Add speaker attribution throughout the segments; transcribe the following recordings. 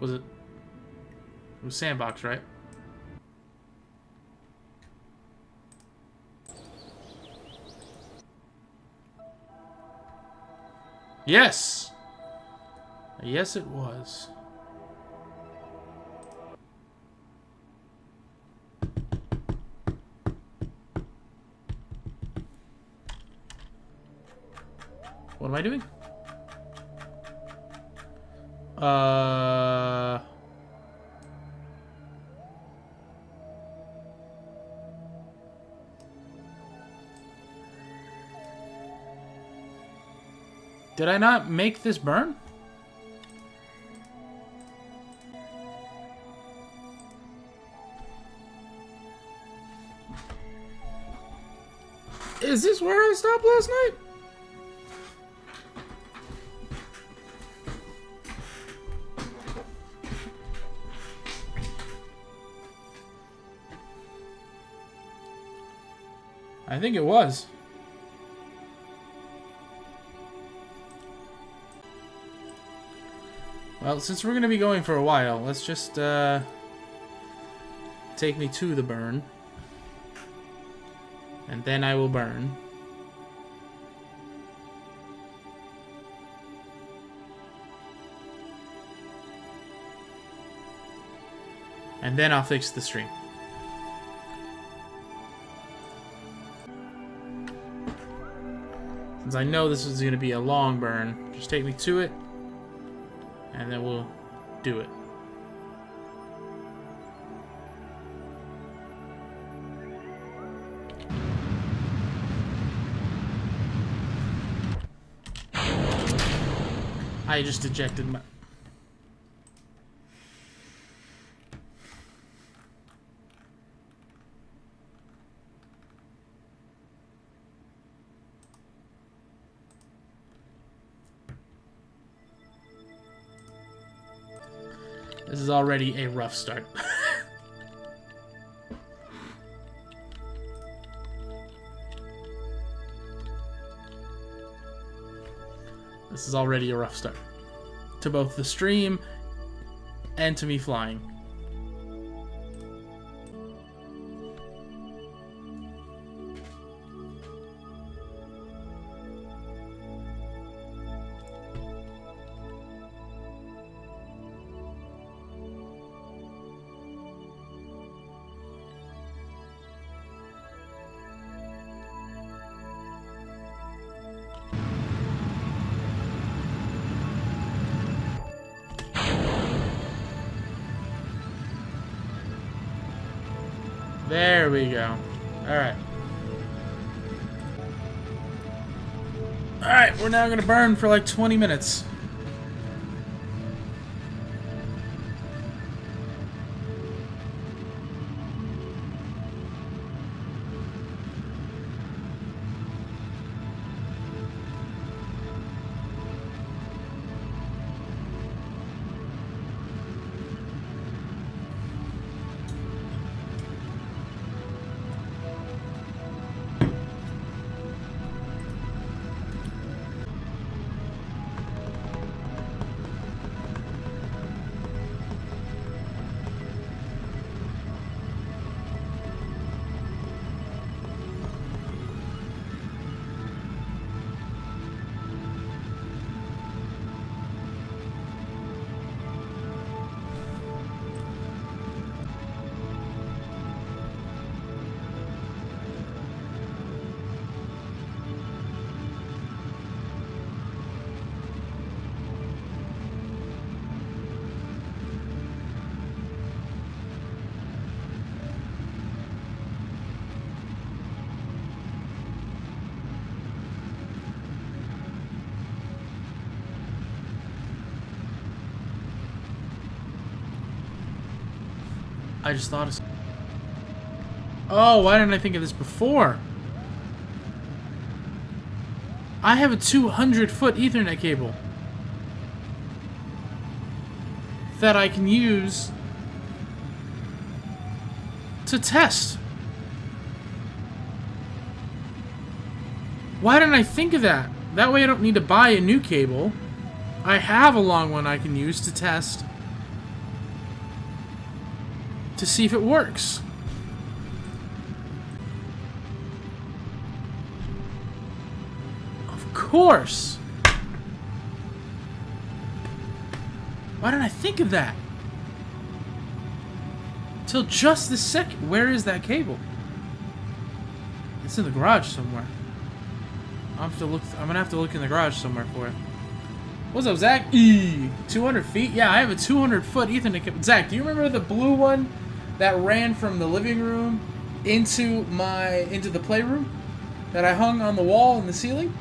Speaker 1: Was it? It was sandbox, right? Yes! Yes, it was. What am I doing? Did I not make this burn? Is this where I stopped last night? I think it was. Well, since we're going to be going for a while, let's just take me to the burn. And then I will burn. And then I'll fix the stream. Since I know this is going to be a long burn, just take me to it, and then we'll do it. I just ejected my... This is already a rough start. This is already a rough start. To both the stream and to me flying. There we go. Alright. Alright, we're now gonna burn for like 20 minutes. I just thought of... Oh, why didn't I think of this before? I have a 200-foot Ethernet cable that I can use to test. Why didn't I think of that? That way I don't need to buy a new cable. I have a long one I can use to test to see if it works. Of course. Why didn't I think of that? Till just this second. Where is that cable? It's in the garage somewhere. I'm gonna have to look in the garage somewhere for it. What's up, Zach? 200 feet? Yeah, I have a 200-foot Ethernet cable. Zach, do you remember the blue one that ran from the living room into the playroom that I hung on the wall in the ceiling?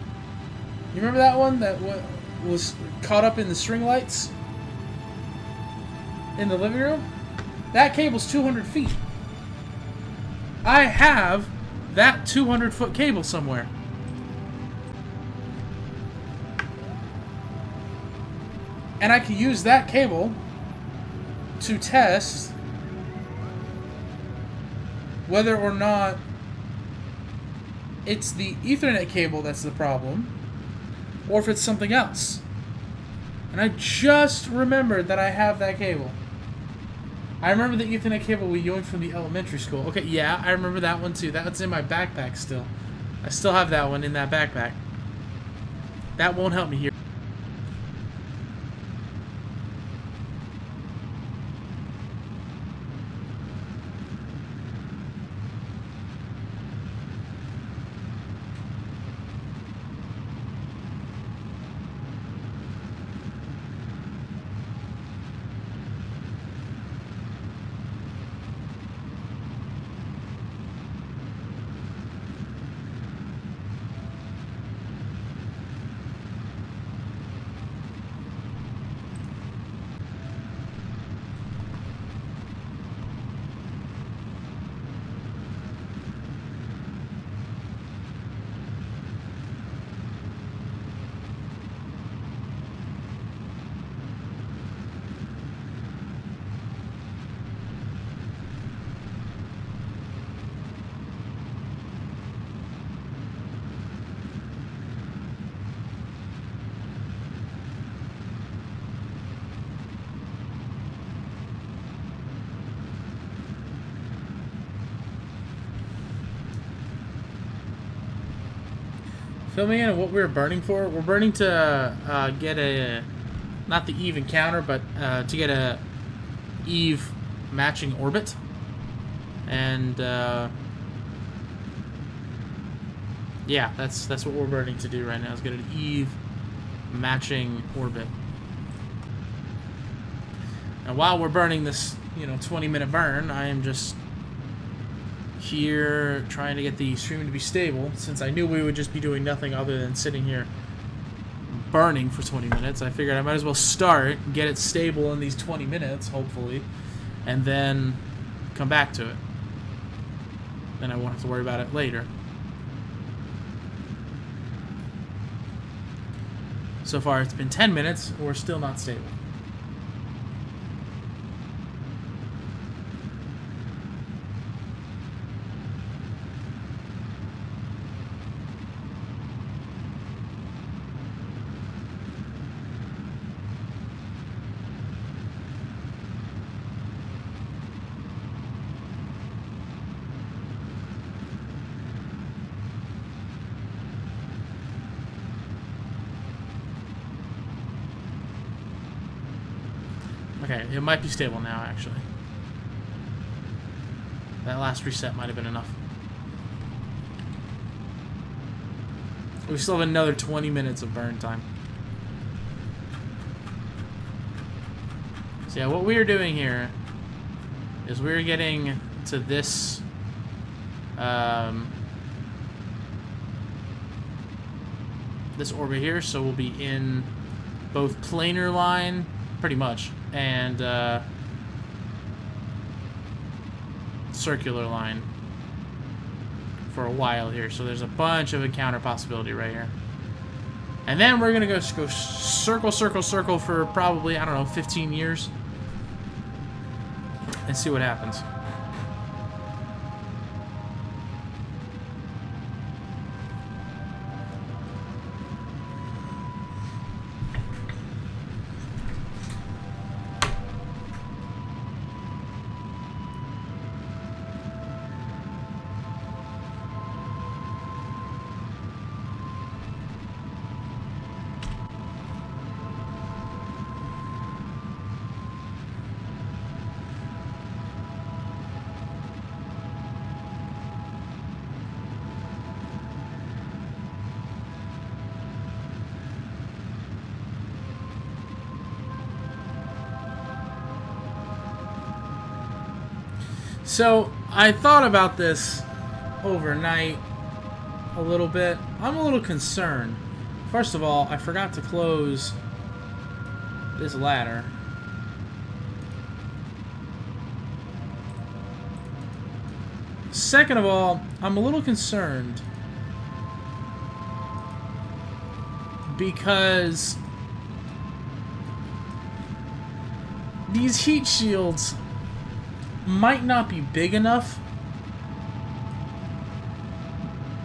Speaker 1: You remember that one that was caught up in the string lights in the living room? That cable's 200 feet. I have that 200-foot cable somewhere. And I can use that cable to test whether or not it's the Ethernet cable that's the problem, or if it's something else. And I just remembered that I have that cable. I remember the Ethernet cable we yoinked from the elementary school. Okay, yeah, I remember that one too. That's in my backpack still. I still have that one in that backpack. That won't help me here. Fill me in on what we were burning for. We're burning to get a, not the Eve encounter, but to get a Eve matching orbit. And yeah, that's what we're burning to do right now, is get an Eve matching orbit. And while we're burning this, 20-minute burn, I am just here trying to get the stream to be stable. Since I knew we would just be doing nothing other than sitting here burning for 20 minutes, I figured I might as well start, get it stable in these 20 minutes, hopefully, and then come back to it. Then I won't have to worry about it later. So far it's been 10 minutes, we're still not stable. Okay, it might be stable now, actually. That last reset might have been enough. We still have another 20 minutes of burn time. So yeah, what we are doing here is we're getting to this this orbit here, so we'll be in both planar line, pretty much, and circular line for a while here. So there's a bunch of encounter possibility right here. And then we're gonna go circle, circle, circle for probably, I don't know, 15 years and see what happens. So, I thought about this overnight a little bit. I'm a little concerned. First of all, I forgot to close this ladder. Second of all, I'm a little concerned because these heat shields might not be big enough.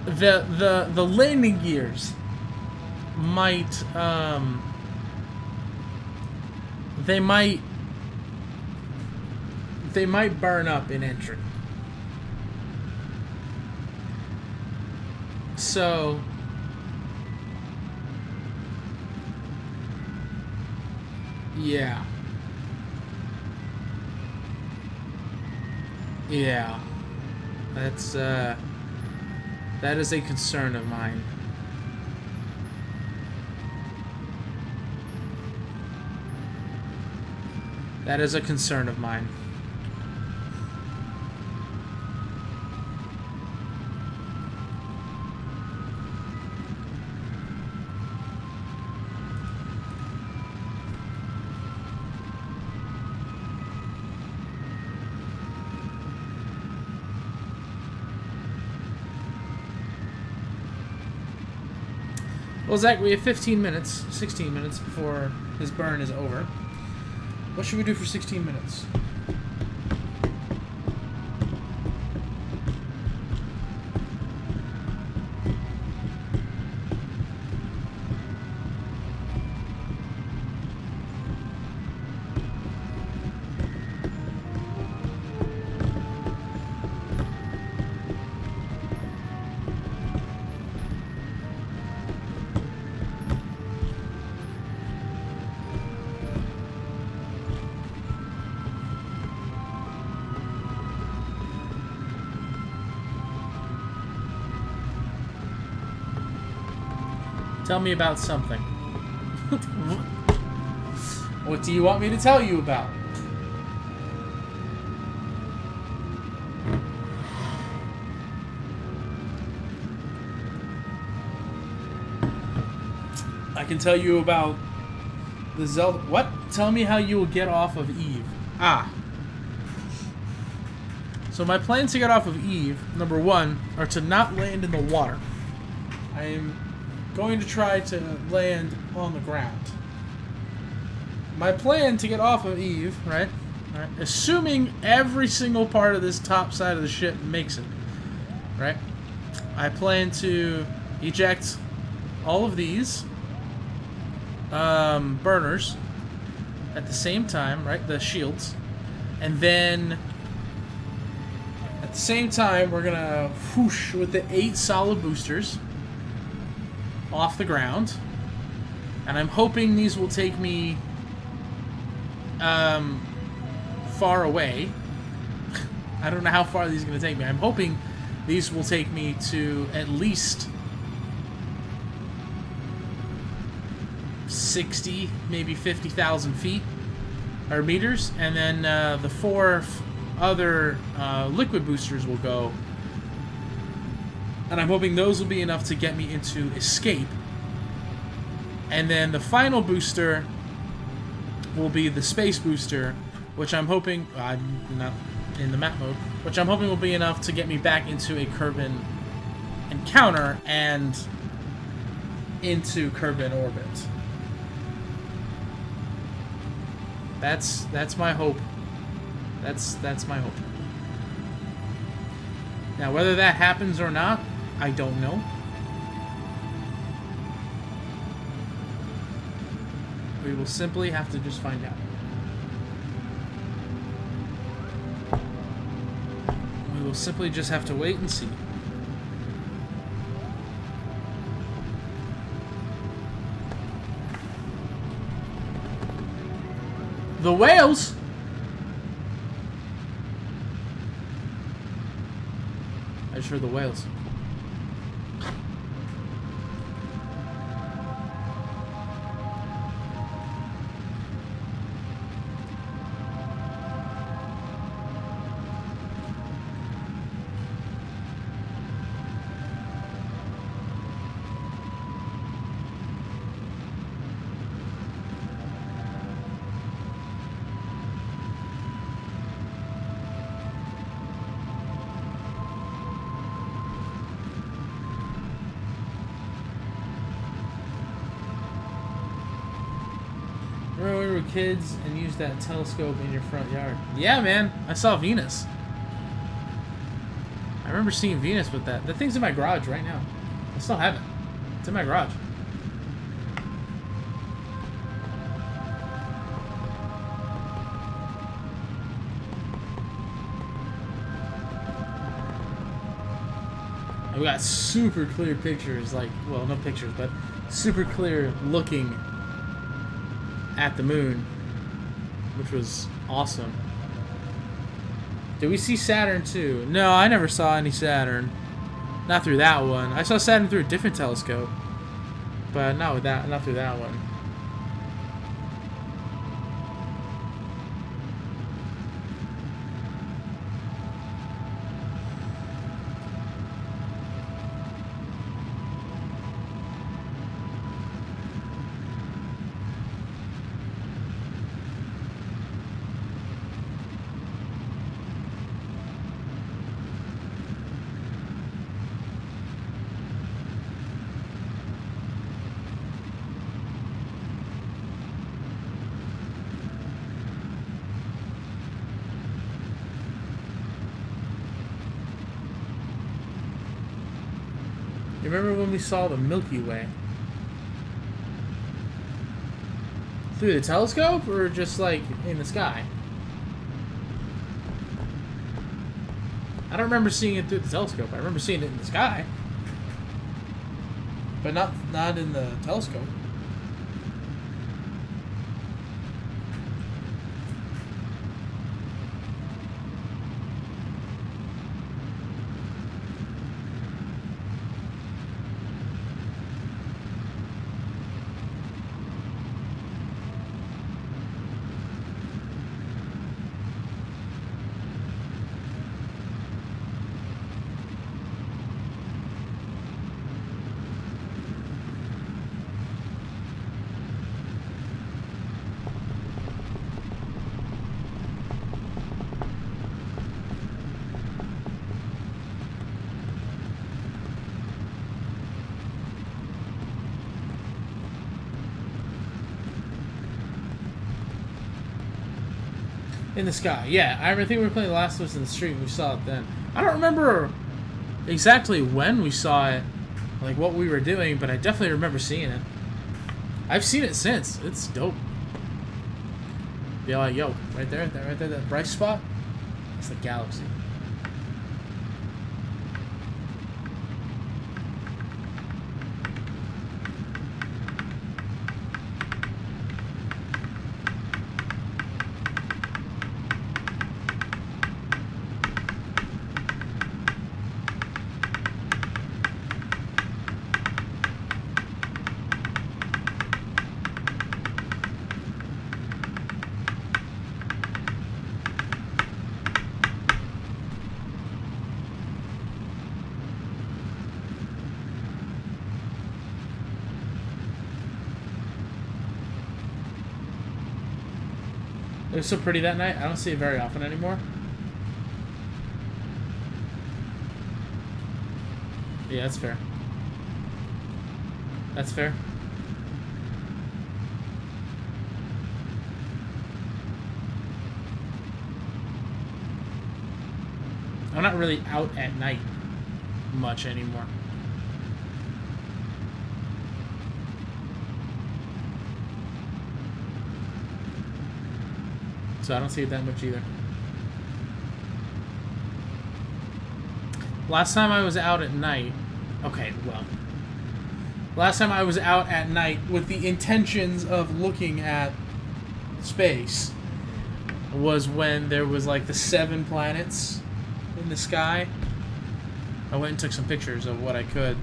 Speaker 1: The landing gears might they might burn up in entry. So yeah. Yeah. That's that is a concern of mine. That is a concern of mine. Well, Zach, we have 15 minutes, 16 minutes before his burn is over. What should we do for 16 minutes? Tell me about something. What do you want me to tell you about? I can tell you about the Zelda... What? Tell me how you will get off of Eve. Ah. So my plans to get off of Eve, number one, are to not land in the water. I am going to try to land on the ground. My plan to get off of Eve, right? Assuming every single part of this top side of the ship makes it, right? I plan to eject all of these burners at the same time, right? The shields. And then at the same time, we're gonna whoosh with the 8 solid boosters off the ground, and I'm hoping these will take me far away. I don't know how far these are going to take me. I'm hoping these will take me to at least 60, maybe 50,000 feet or meters, and then the 4 other liquid boosters will go. And I'm hoping those will be enough to get me into escape. And then the final booster will be the space booster, which I'm hoping... I'm not in the map mode. Which I'm hoping will be enough to get me back into a Kerbal encounter and into Kerbal orbit. That's my hope. That's my hope. Now, whether that happens or not, I don't know. We will simply have to just find out. We will simply just have to wait and see. The whales! I just heard the whales. were kids and used that telescope in your front yard. Yeah, man. I saw Venus. I remember seeing Venus with that. That thing's in my garage right now. I still have it. It's in my garage. We got super clear pictures, like, well, no pictures, but super clear looking at the moon, which was awesome. Did we see Saturn too? No, I never saw any Saturn. Not through that one. I saw Saturn through a different telescope, but not with that, not through that one. You remember when we saw the Milky Way? Through the telescope or just like in the sky? I don't remember seeing it through the telescope. I remember seeing it in the sky. But not in the telescope. In the sky, yeah. I think we were playing The Last of Us in the street and we saw it then. I don't remember exactly when we saw it, like what we were doing, but I definitely remember seeing it. I've seen it since. It's dope. Be like, yo, right there, that bright spot, that's the galaxy. It was so pretty that night. I don't see it very often anymore. Yeah, that's fair. That's fair. I'm not really out at night much anymore. So I don't see it that much either. Last time I was out at night... Okay, well... Last time I was out at night with the intentions of looking at space was when there was like the 7 planets in the sky. I went and took some pictures of what I could.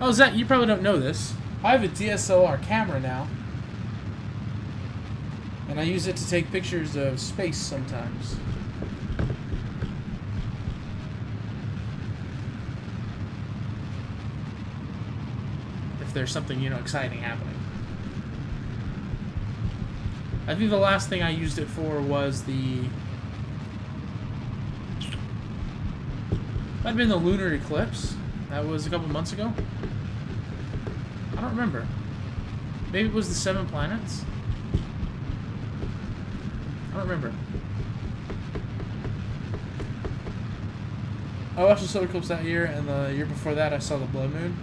Speaker 1: Oh, Zach, you probably don't know this. I have a DSLR camera now. And I use it to take pictures of space sometimes. If there's something, you know, exciting happening. I think the last thing I used it for was the Might have been the lunar eclipse. That was a couple months ago. I don't remember. Maybe it was the 7 planets. I don't remember. I watched the solar eclipse that year, and the year before that I saw the blood moon.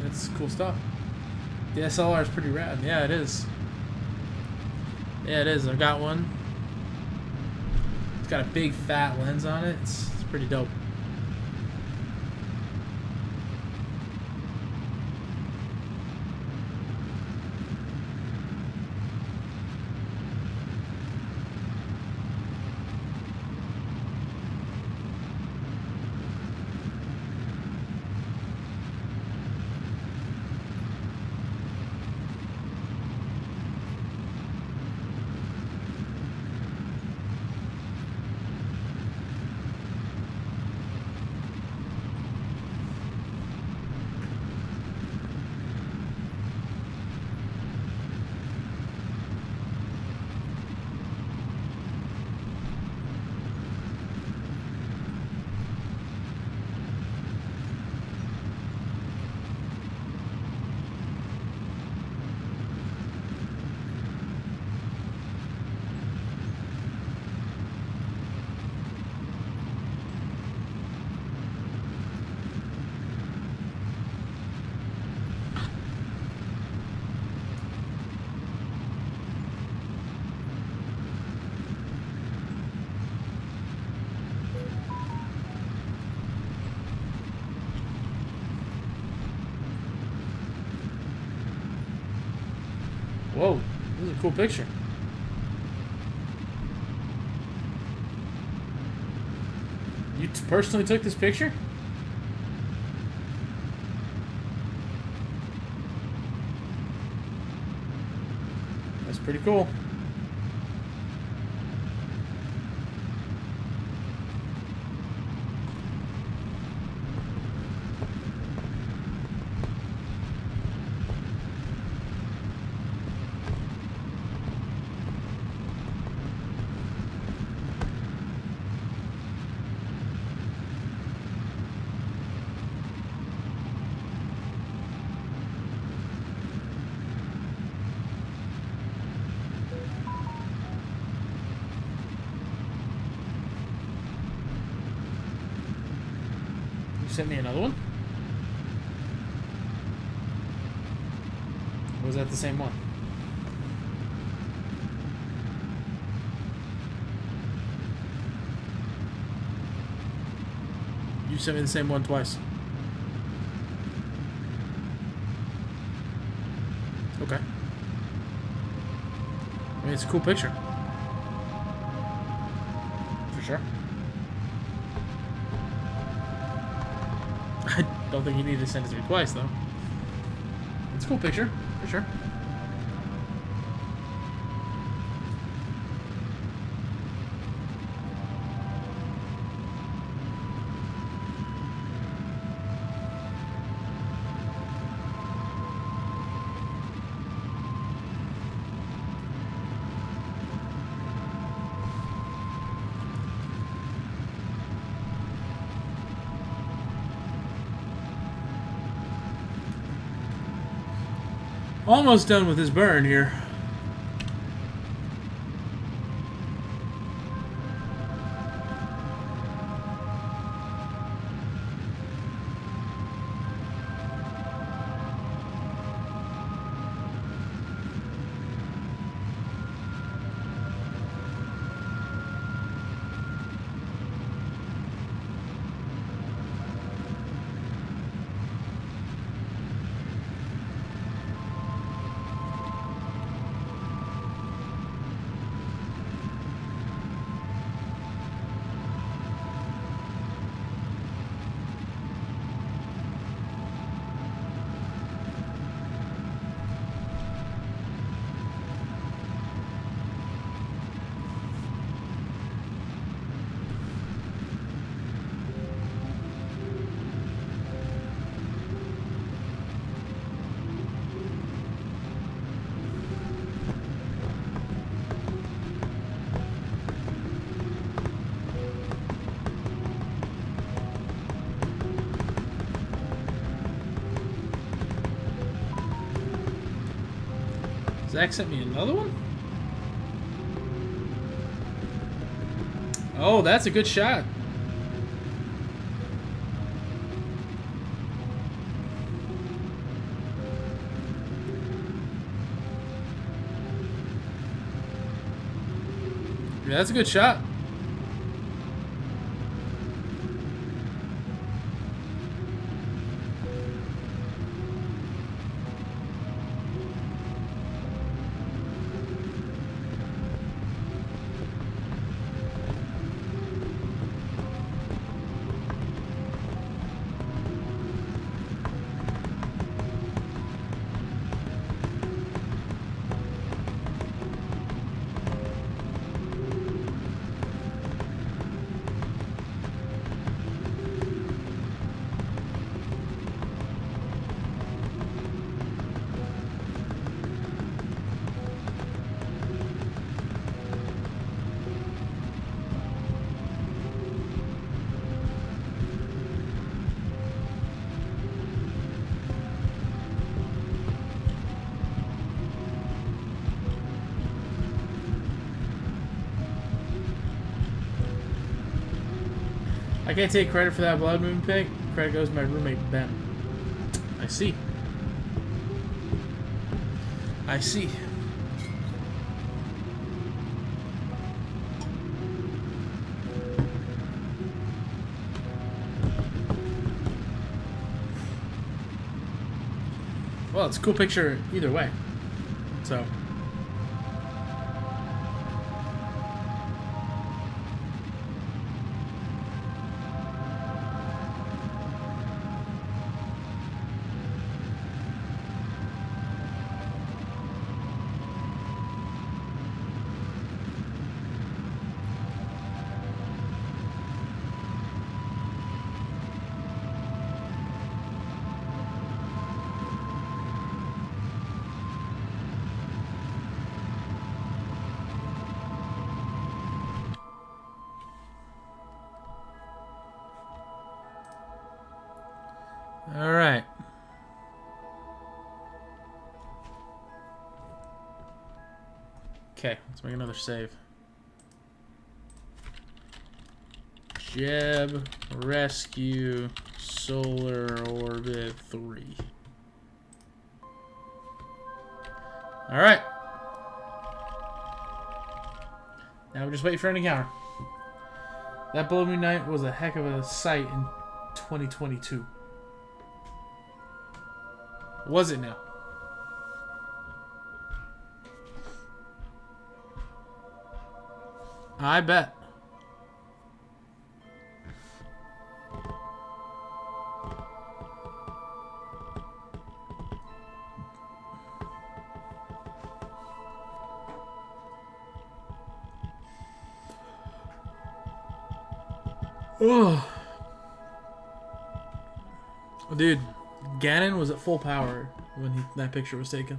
Speaker 1: It's cool stuff. The SLR is pretty rad. Yeah, it is. Yeah, it is. I've got one. It's got a big fat lens on it. It's pretty dope. Whoa, this is a cool picture. You personally took this picture? That's pretty cool. Sent me another one? Or was that the same one? You sent me the same one twice. Okay. I mean, it's a cool picture. For sure. I don't think you need to send it to me twice, though. It's a cool picture, for sure. Almost done with this burn here. Zach sent me another one? Oh, that's a good shot. Yeah, that's a good shot. I can't take credit for that Blood Moon pick. Credit goes to my roommate, Ben. I see. I see. Well, it's a cool picture either way. So... All right. Okay, let's make another save. Jeb, Rescue, Solar Orbit 3. All right. Now we're just waiting for an encounter. That Blood Moon Night was a heck of a sight in 2022. Was it now? I bet. Oh. Dude, Ganon was at full power when that picture was taken.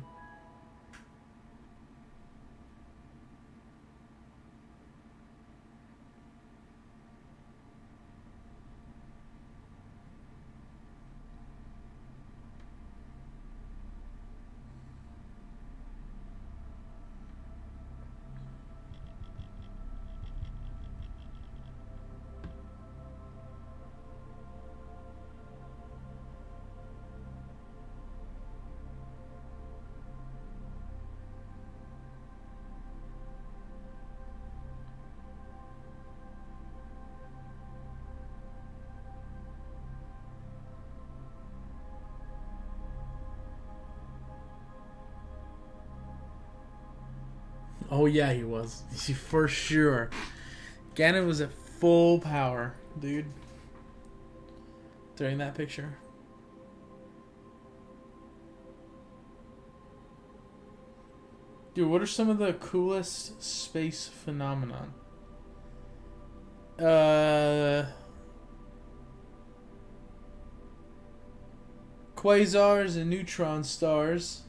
Speaker 1: Oh yeah, he was. For sure. Ganon was at full power, dude. During that picture. Dude, what are some of the coolest space phenomenon? Quasars and neutron stars.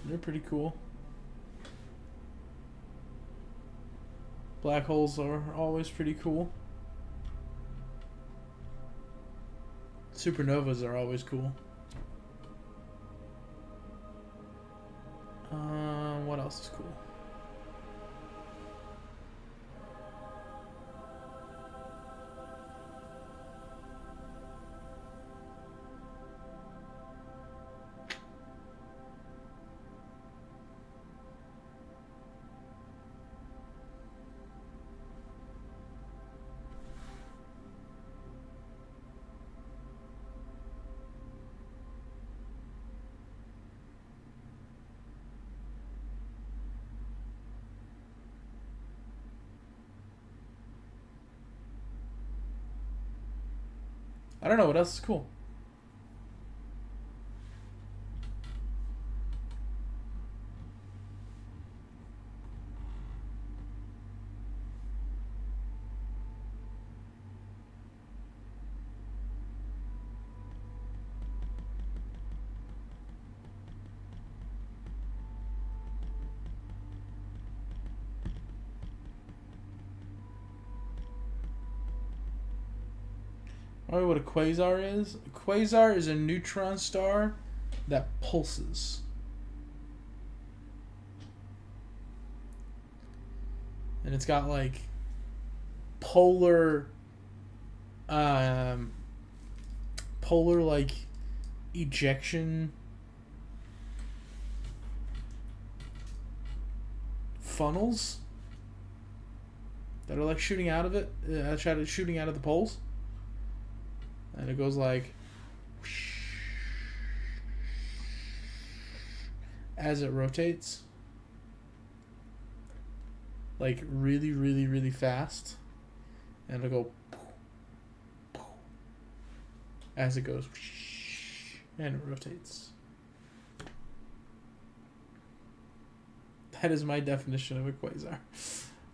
Speaker 1: They're pretty cool. Black holes are always pretty cool. Supernovas are always cool. else is cool? I don't know what else is cool. I don't know what a quasar is. A quasar is a neutron star that pulses. And it's got like polar like ejection funnels that are like shooting out of it, shooting out of the poles. And it goes like as it rotates, like really, really, really fast, and it'll go as it goes and it rotates. That is my definition of a quasar.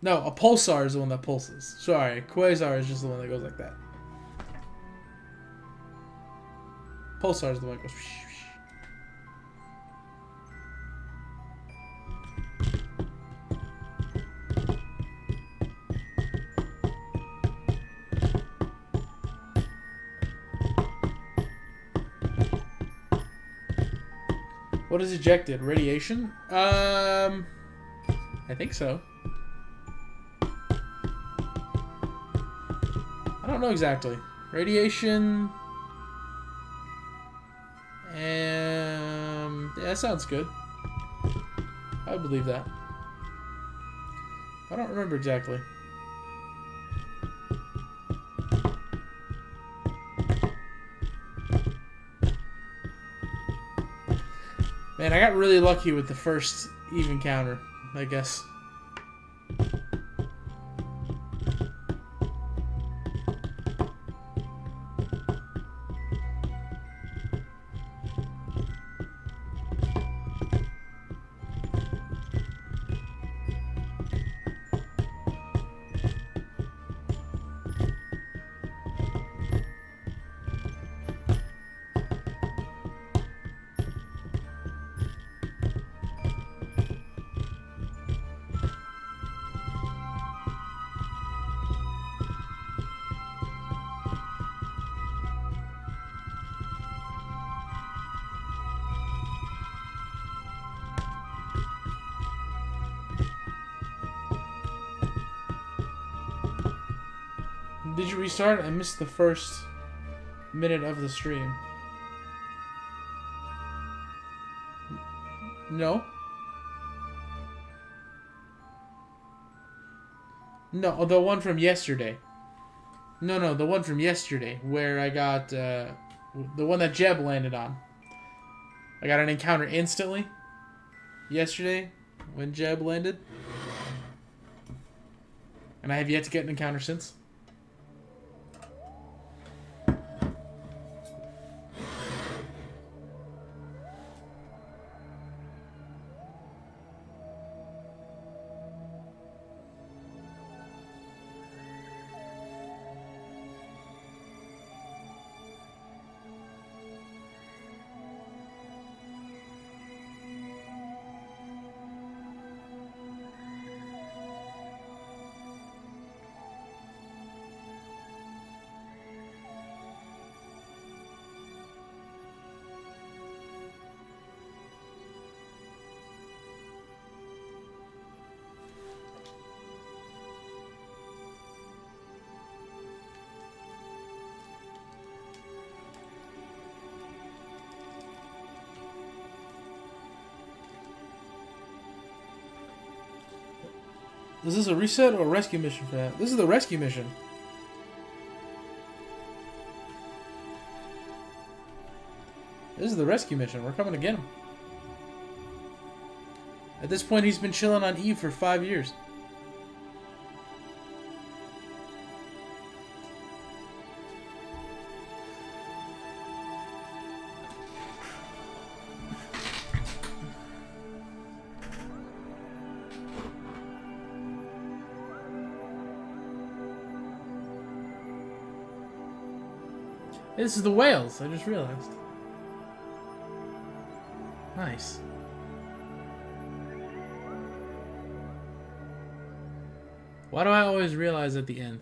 Speaker 1: No, a pulsar is the one that pulses. Sorry, quasar is just the one that goes like that. Pulsar is the one that goes. What is ejected? Radiation? I think so. I don't know exactly. Radiation. Yeah, that sounds good. I would believe that. I don't remember exactly. Man, I got really lucky with the first Eve encounter, I guess. Did you restart? I missed the first minute of the stream. No. No, the one from yesterday. No, the one from yesterday where I got the one that Jeb landed on. I got an encounter instantly yesterday when Jeb landed. And I have yet to get an encounter since. Is this a reset or a rescue mission for that? This is the rescue mission. This is the rescue mission. We're coming to get him. At this point, he's been chilling on Eve for 5 years. This is the whales, I just realized. Nice. Why do I always realize at the end?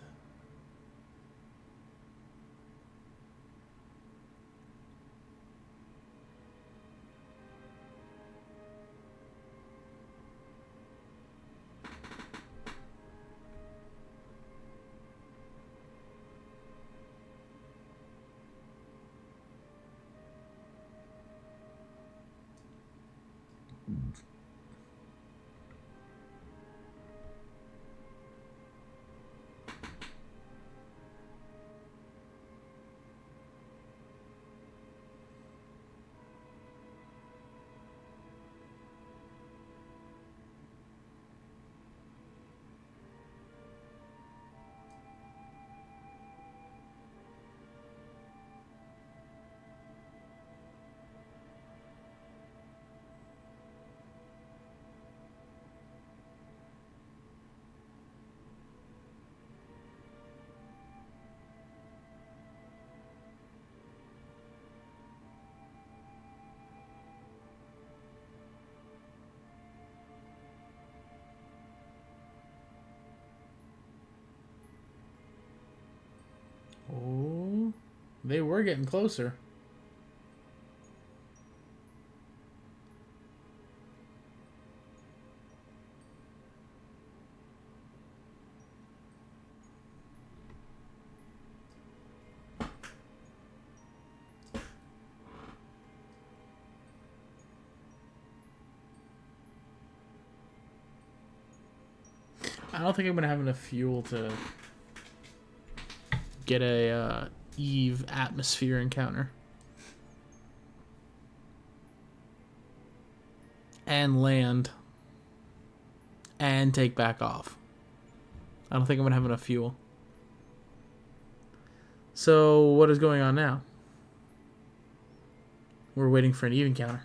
Speaker 1: Oh, they were getting closer. I don't think I'm gonna have enough fuel to get a Eve atmosphere encounter. And land. And take back off. I don't think I'm going to have enough fuel. So, what is going on now? We're waiting for an Eve encounter.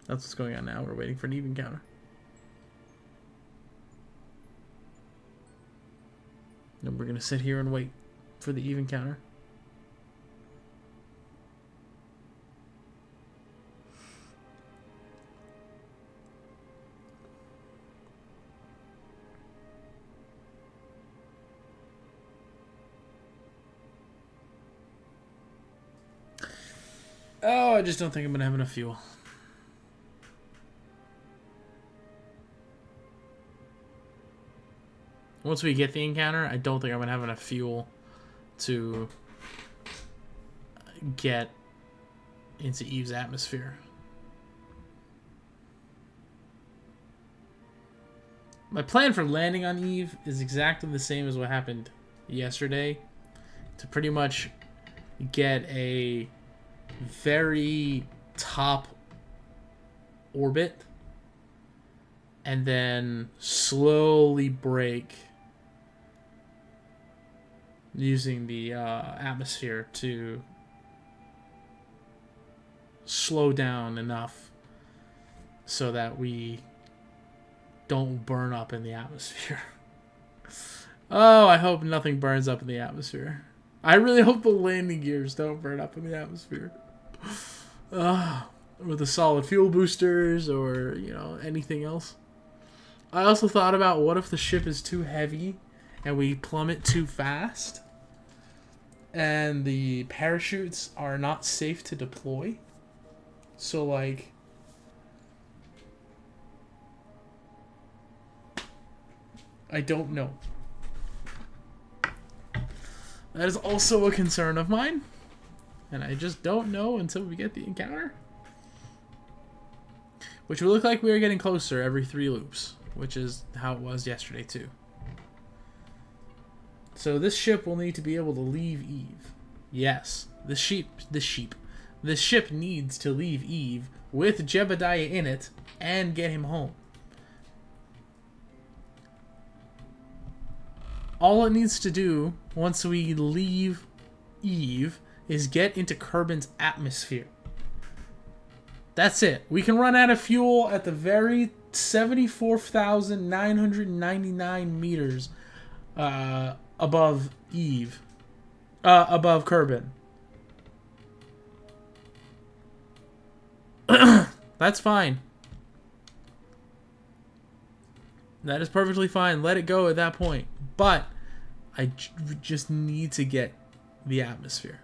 Speaker 1: That's what's going on now. We're waiting for an Eve encounter. And we're going to sit here and wait for the Eve encounter. Oh, I just don't think I'm going to have enough fuel. Once we get the encounter, I don't think I'm going to have enough fuel to get into Eve's atmosphere. My plan for landing on Eve is exactly the same as what happened yesterday. To pretty much get a very top orbit and then slowly break using the atmosphere to slow down enough so that we don't burn up in the atmosphere. Oh, I hope nothing burns up in the atmosphere. I really hope the landing gears don't burn up in the atmosphere. With the solid fuel boosters or, you know, anything else. I also thought about what if the ship is too heavy and we plummet too fast and the parachutes are not safe to deploy. So, like, I don't know. That is also a concern of mine. And I just don't know until we get the encounter. Which will look like we are getting closer every 3 loops. which is how it was yesterday too. So this ship will need to be able to leave Eve. Yes, this ship needs to leave Eve with Jebediah in it and get him home. All it needs to do once we leave Eve is get into Kerbin's atmosphere. That's it. We can run out of fuel at the very 74,999 meters above Eve. Above Kerbin. That's fine. That is perfectly fine. Let it go at that point. But I just need to get the atmosphere.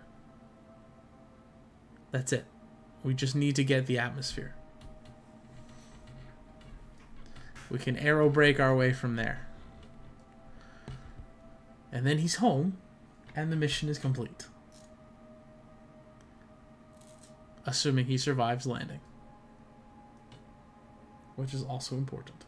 Speaker 1: That's it. We just need to get the atmosphere. We can arrow break our way from there. And then he's home, and the mission is complete. Assuming he survives landing. Which is also important.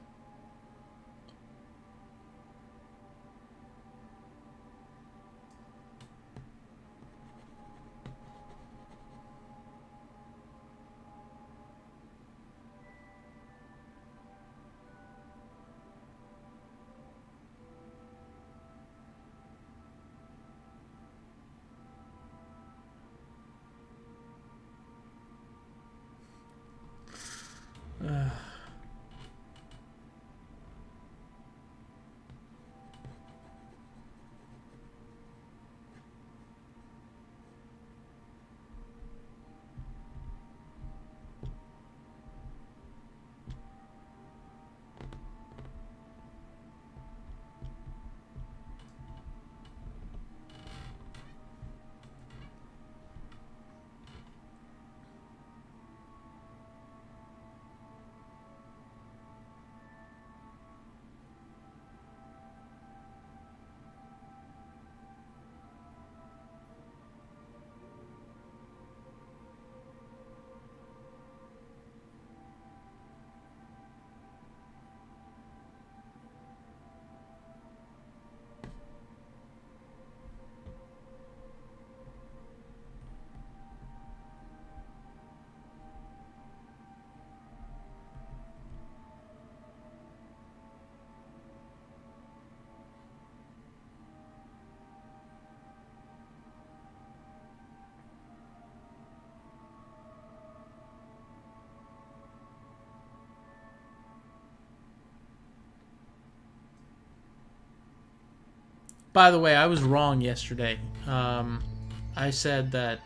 Speaker 1: By the way, I was wrong yesterday. I said that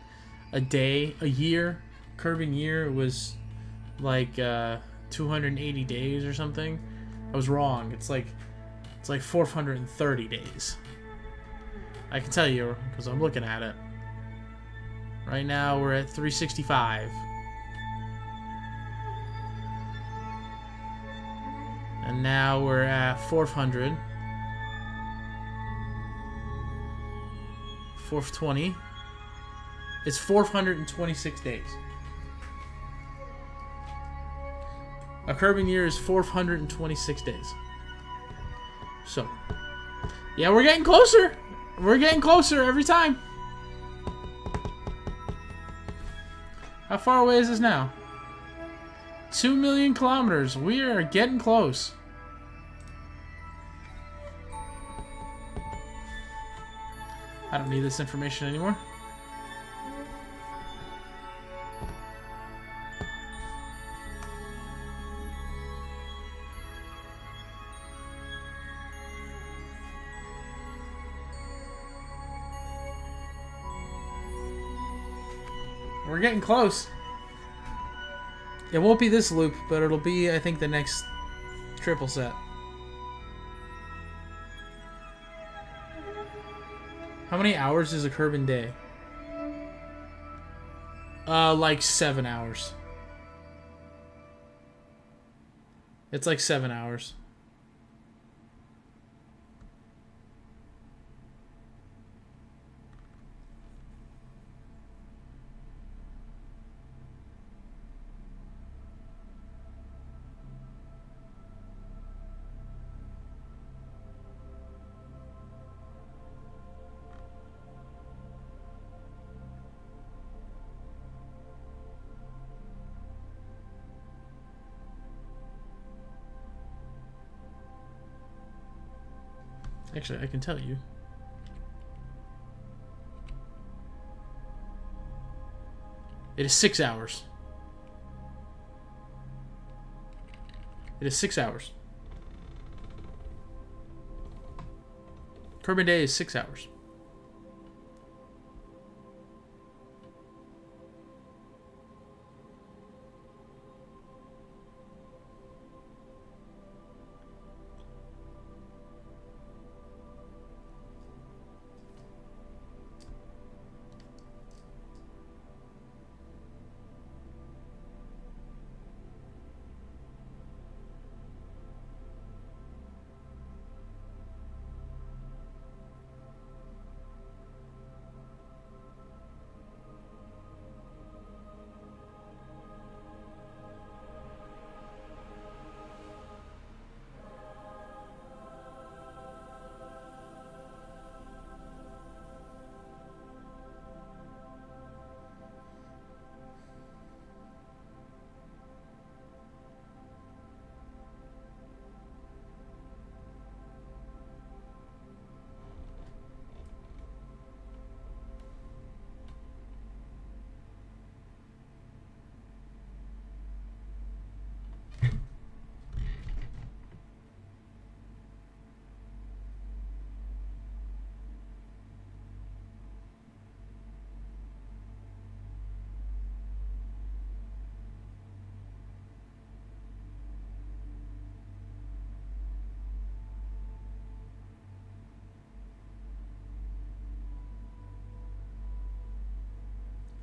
Speaker 1: a Kerbin year was like 280 days or something. I was wrong. It's like 430 days. I can tell you because I'm looking at it. Right now we're at 365. And now we're at 400. 420. It's 426 days. A Kerbin year is 426 days. So, yeah, we're getting closer. We're getting closer every time. How far away is this now? 2 million kilometers. We are getting close. I don't need this information anymore. We're getting close. It won't be this loop, but it'll be, I think, the next triple set. How many hours is a Kerbin day? Like 7 hours. It's like 7 hours. Actually, I can tell you. It is 6 hours. It is 6 hours. Kerbal Day is 6 hours.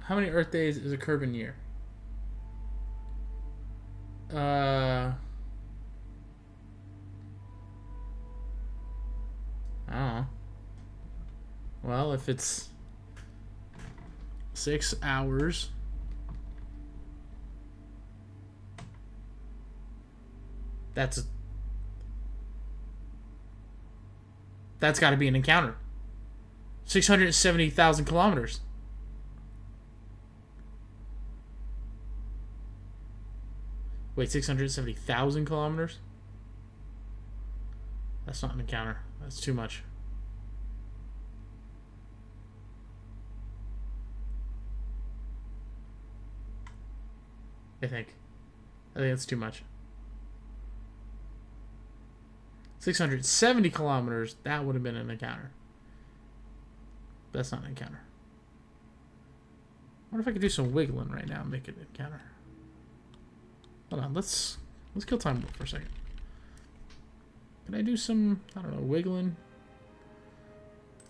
Speaker 1: How many Earth days is a Kerbal year? I don't know. Well, if it's 6 hours, that's got to be an encounter. 670,000 kilometers. Wait, 670,000 kilometers? That's not an encounter. That's too much. I think that's too much. 670 kilometers, that would have been an encounter. That's not an encounter. I wonder if I could do some wiggling right now and make it an encounter. Hold on, let's kill time for a second. Can I do some, I don't know, wiggling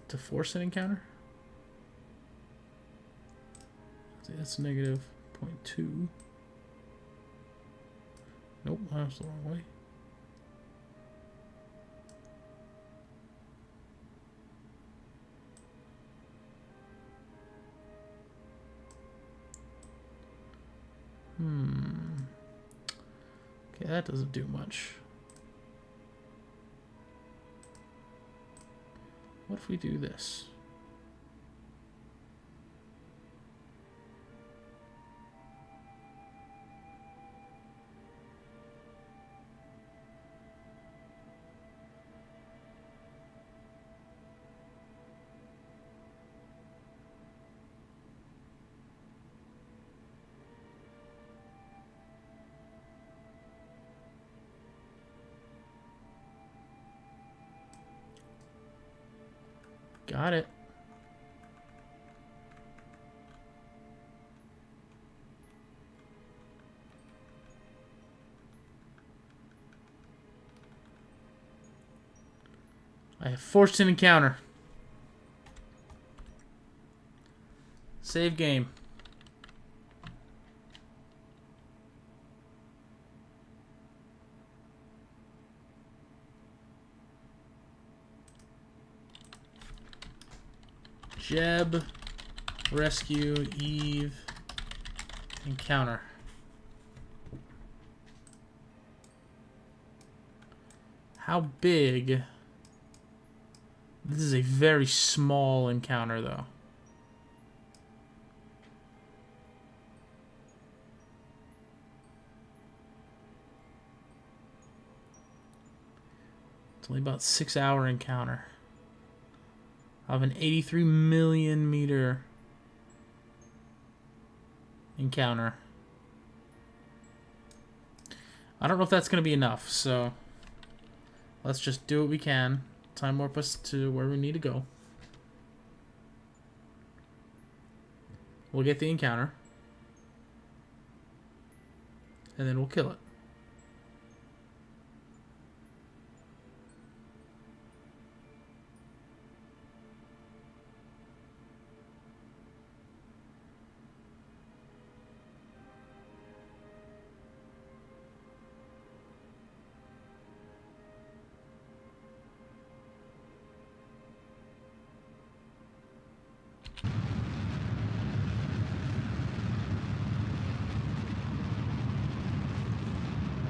Speaker 1: to force an encounter? That's negative 0.2. Nope, that's the wrong way. Okay, that doesn't do much. What if we do this? Got it. I have forced an encounter. Save game. Jeb, rescue, Eve, encounter. How big? This is a very small encounter, though. It's only about 6-hour encounter. Of an 83 million meter encounter. I don't know if that's going to be enough, so let's just do what we can. Time warp us to where we need to go. We'll get the encounter. And then we'll kill it.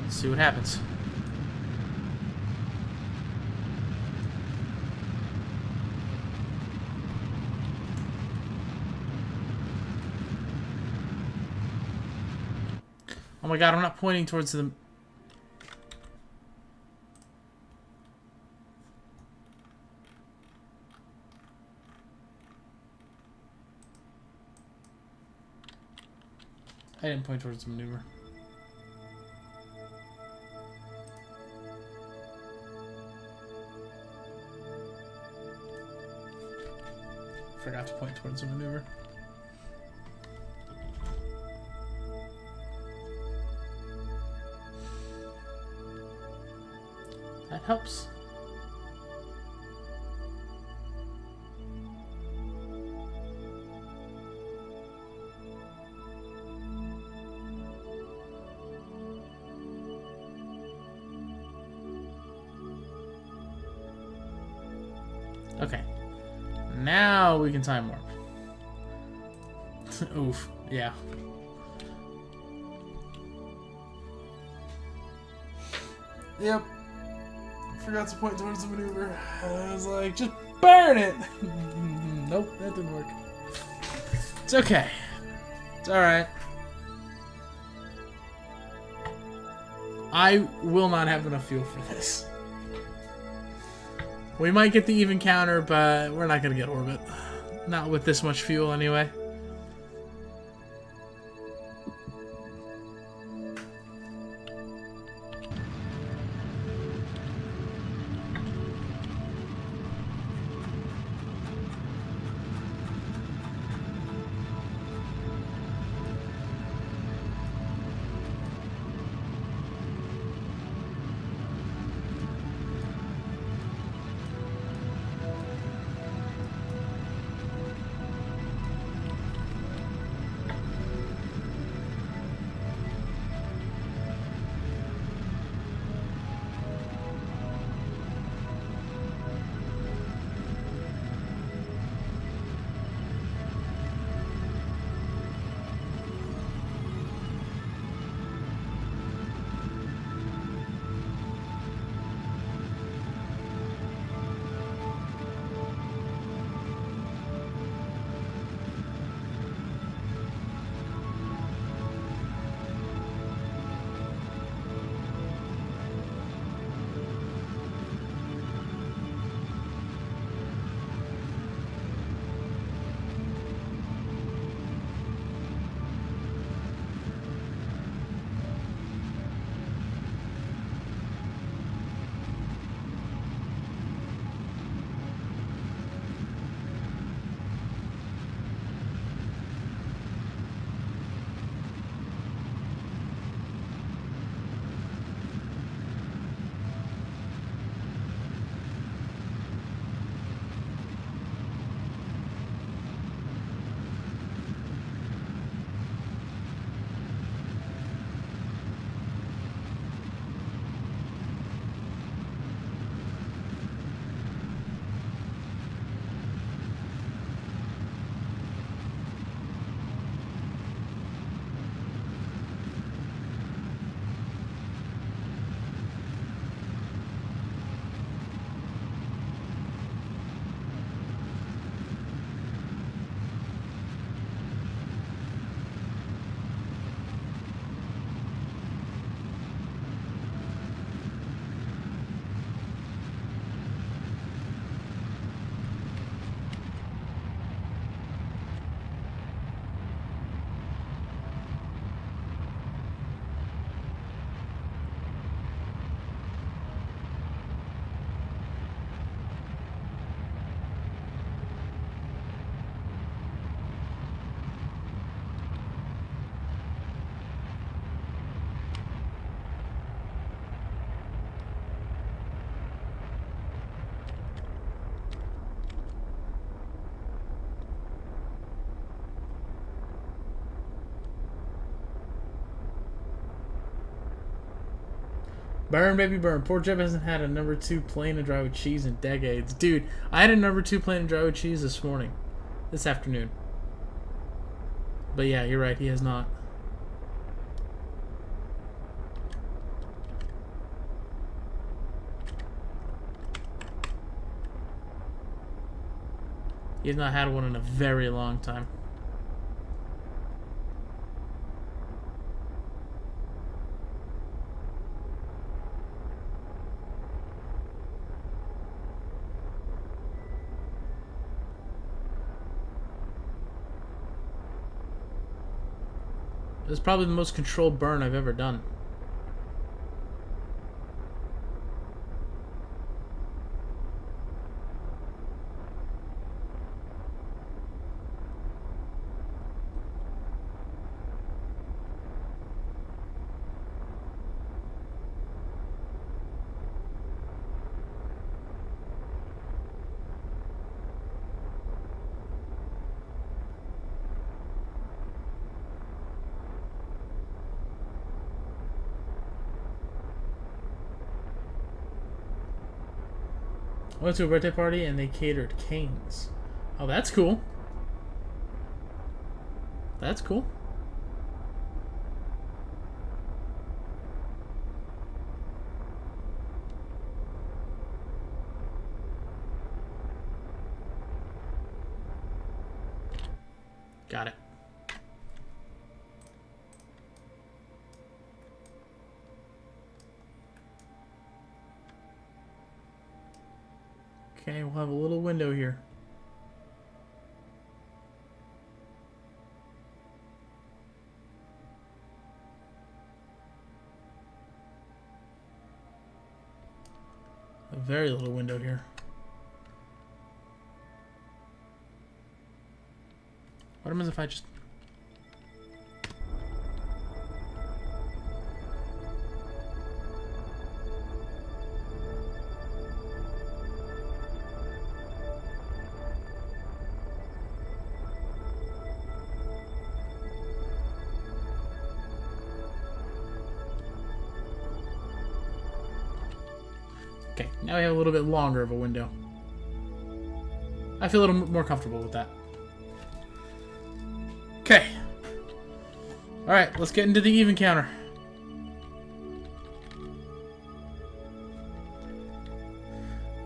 Speaker 1: See what happens. Oh my god, I'm not pointing towards them. I didn't point towards the maneuver. Forgot to point towards the maneuver. That helps. Okay. Now we can time warp. Oof. Yeah. Yep. Forgot to point towards the maneuver. I was like, just burn it! Nope, that didn't work. It's okay. It's alright. I will not have enough fuel for this. We might get the even counter, but we're not going to get orbit. Not with this much fuel anyway. Burn, baby, burn. Poor Jeb hasn't had a number 2 plain and dry with cheese in decades. Dude, I had a number 2 plain and dry with cheese this morning. This afternoon. But yeah, you're right. He has not. He has not had one in a very long time. This is probably the most controlled burn I've ever done. I went to a birthday party and they catered canes. Oh, that's cool. That's cool. Got it. Okay, we'll have a little window here. A very little window here. What happens if I just... Okay, now we have a little bit longer of a window. I feel a little more comfortable with that. Okay. Alright, let's get into the even counter.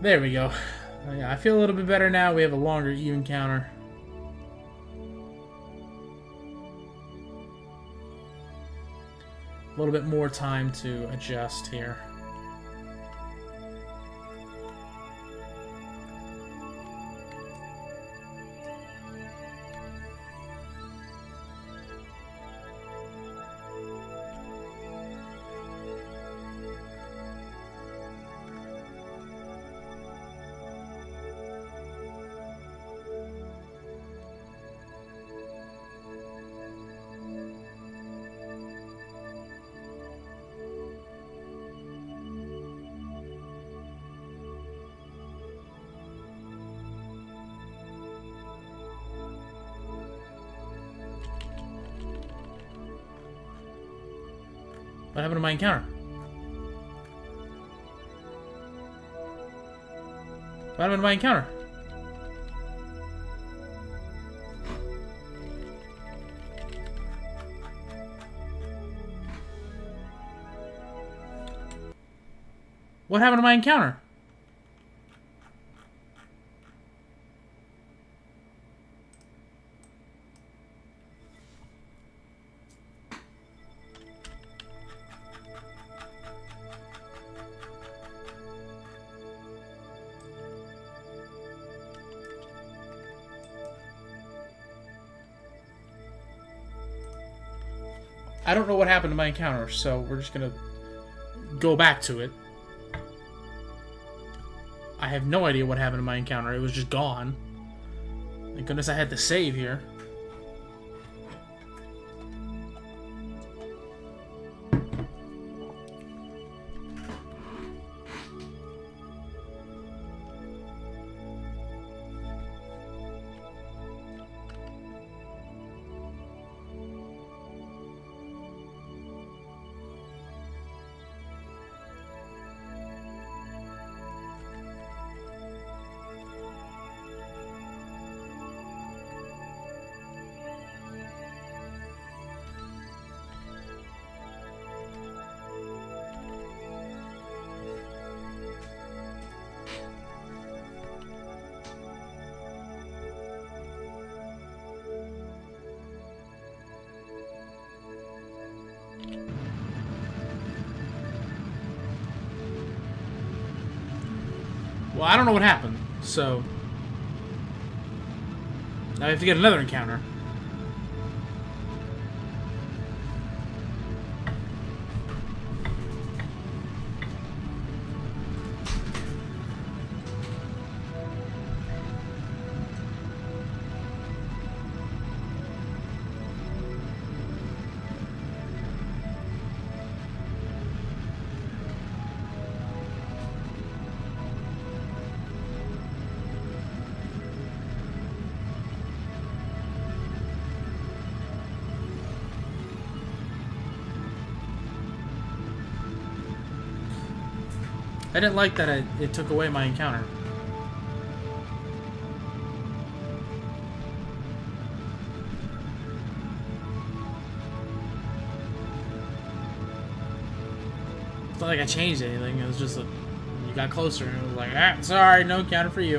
Speaker 1: There we go. Yeah, I feel a little bit better now. We have a longer even counter. A little bit more time to adjust here. What happened to my encounter? What happened to my encounter? What happened to my encounter? I don't know what happened to my encounter, so we're just gonna go back to it. I have no idea what happened to my encounter. It was just gone. Thank goodness I had to save here. Well, I don't know what happened, so... Now I have to get another encounter. I didn't like that it took away my encounter. It's not like I changed anything. It was just you got closer and it was like, ah, sorry, no encounter for you.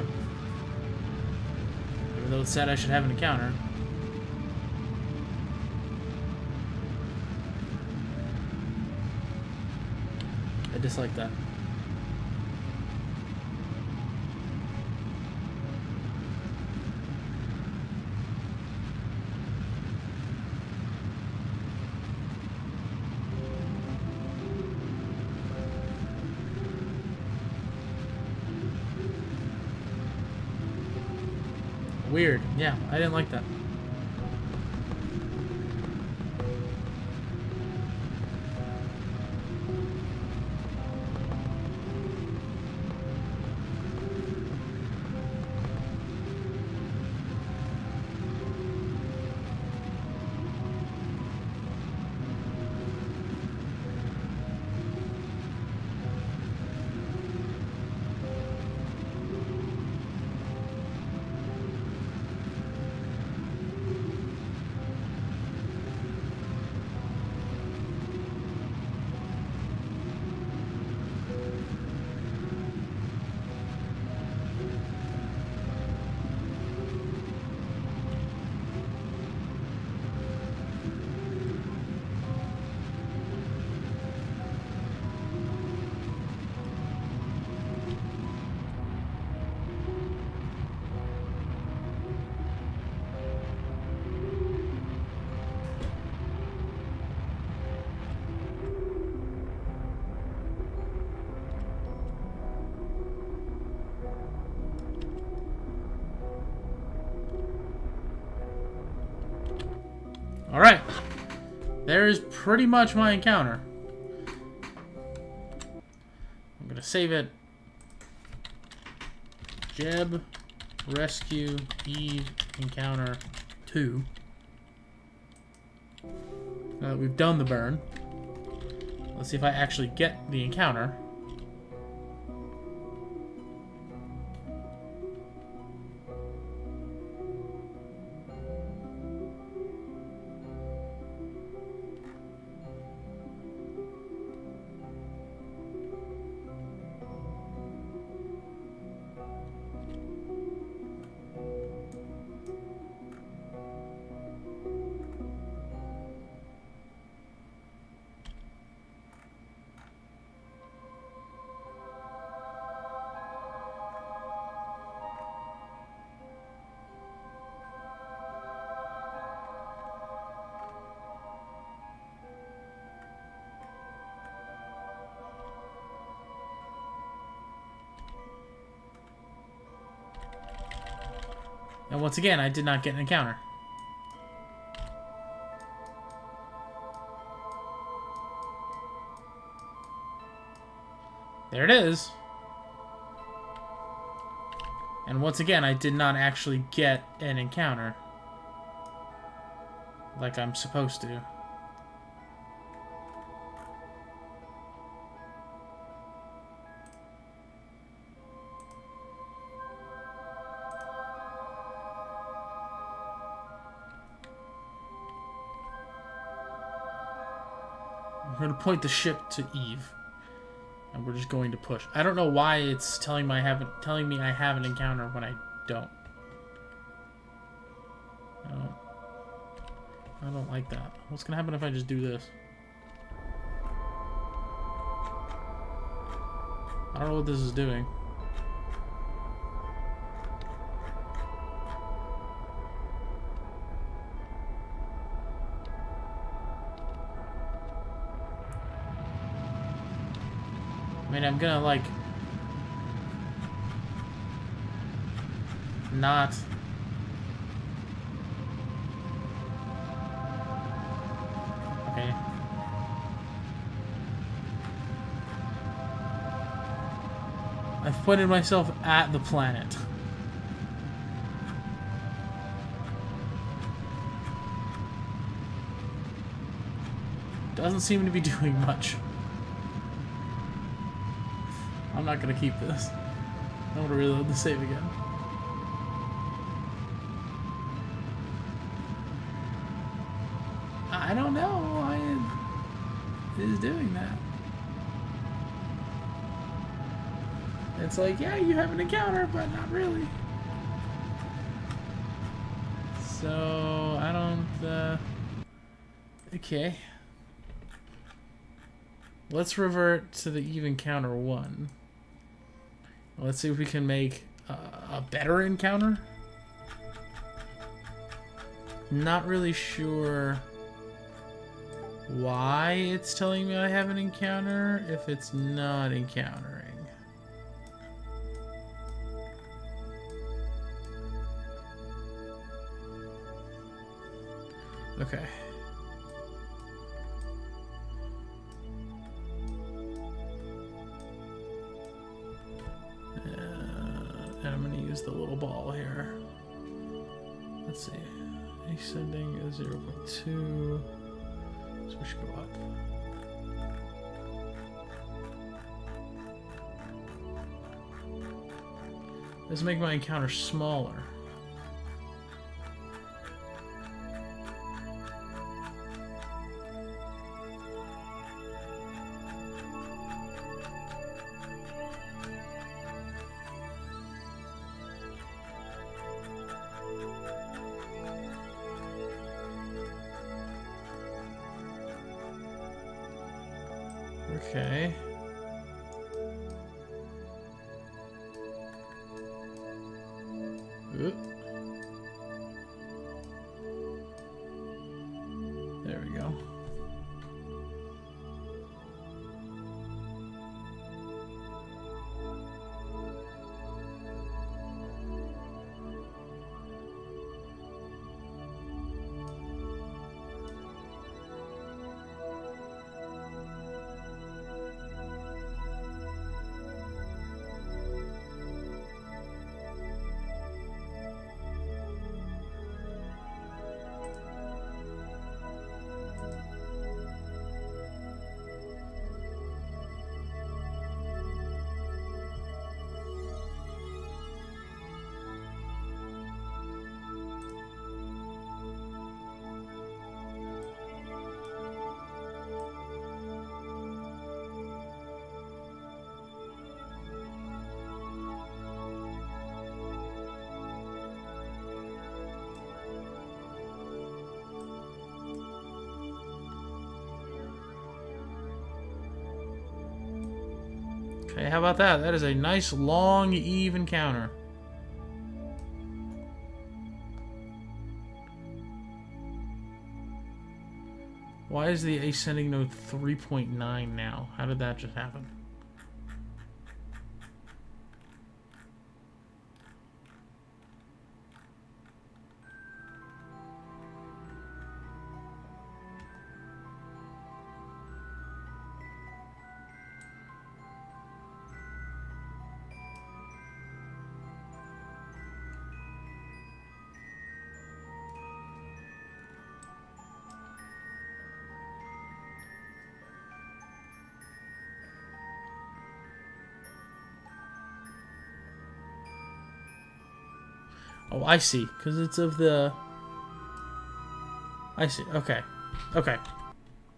Speaker 1: Even though it said I should have an encounter. I dislike that. Weird. Yeah, I didn't like that. Alright. There's pretty much my encounter. I'm gonna save it. Jeb, Rescue, Eve, Encounter 2. Now that we've done the burn, let's see if I actually get the encounter. And once again, I did not get an encounter. There it is. And once again, I did not actually get an encounter. Like I'm supposed to. I'm going to point the ship to Eve. And we're just going to push. I don't know why it's telling me I have an encounter when I don't. I don't like that. What's going to happen if I just do this? I don't know what this is doing. I mean, I'm gonna, like... not... Okay. I've pointed myself at the planet. Doesn't seem to be doing much. I'm not gonna keep this. I'm gonna reload the save again. I don't know why it is doing that. It's like, yeah, you have an encounter, but not really. So, I don't, okay. Let's revert to the even encounter 1. Let's see if we can make a better encounter. Not really sure why it's telling me I have an encounter if it's not encountering. Okay. And I'm going to use the little ball here. Let's see. Ascending is 0.2. So we should go up. Let's make my encounter smaller. Okay. Oop. There we go. Okay, how about that? That is a nice, long, even counter. Why is the ascending node 3.9 now? How did that just happen? Oh, I see. Because it's of the... I see. Okay. Okay.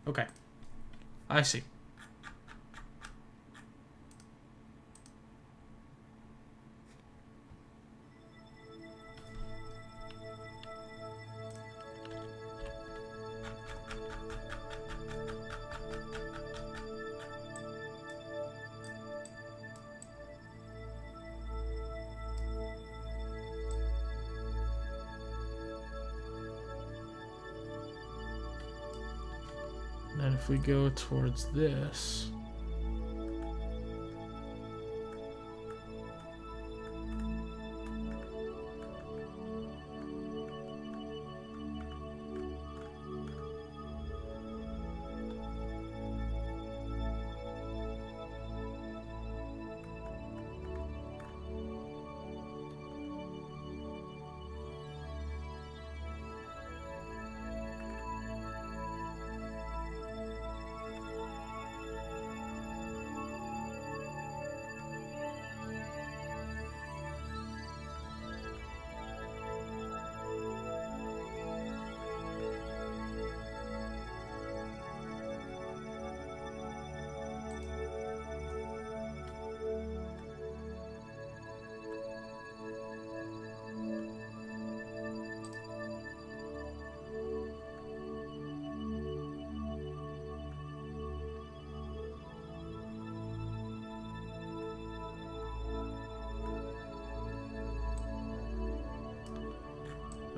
Speaker 1: Okay. I see. And if we go towards this,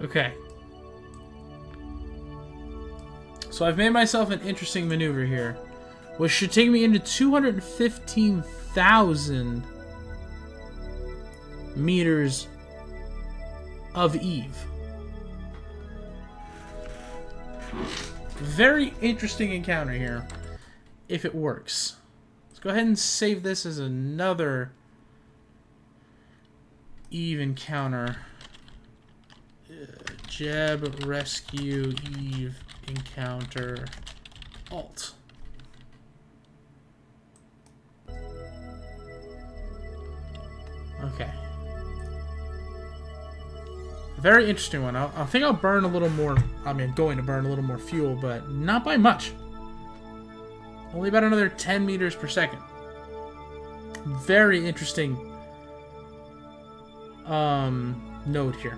Speaker 1: Okay. So I've made myself an interesting maneuver here, which should take me into 215,000 meters of Eve. Very interesting encounter here, if it works. Let's go ahead and save this as another Eve encounter. Jeb Rescue Eve encounter alt. Okay. Very interesting one. I think I'll burn a little more. I mean, going to burn a little more fuel, but not by much. Only about another 10 meters per second. Very interesting node here.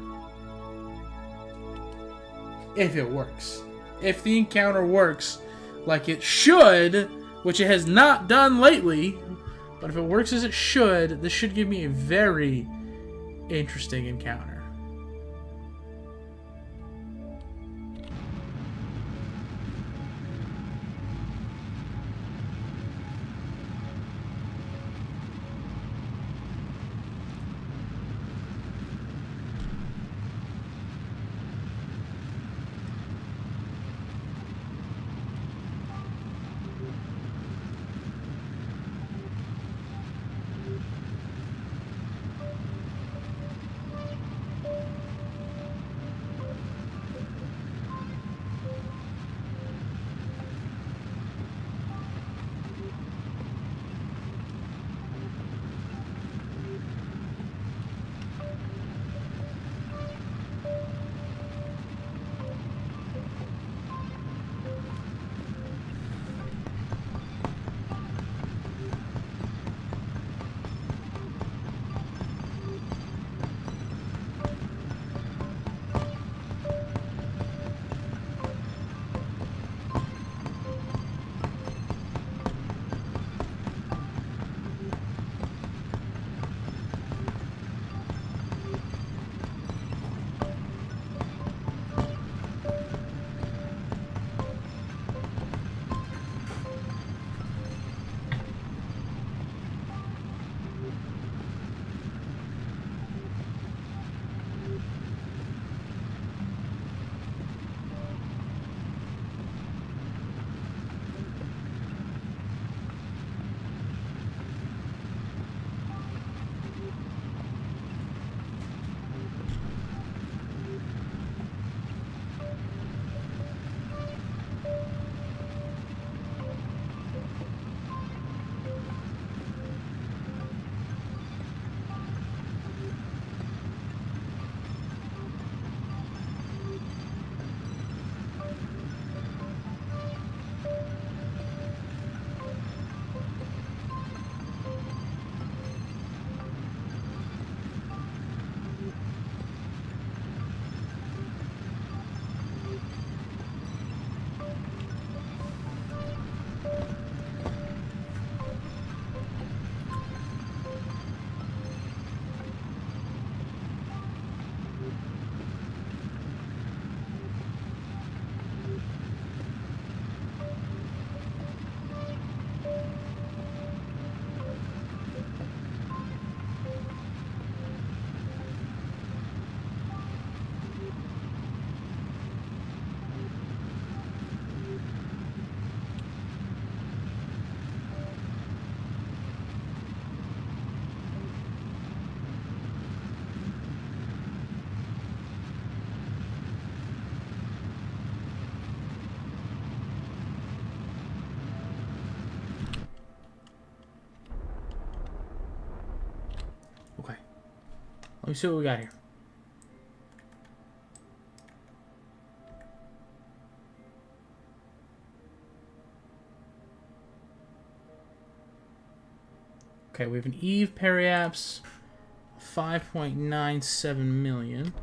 Speaker 1: If it works. If the encounter works like it should, which it has not done lately, but if it works as it should, this should give me a very interesting encounter. Let me see what we got here. Okay, we have an Eve periapse, 5.97 million.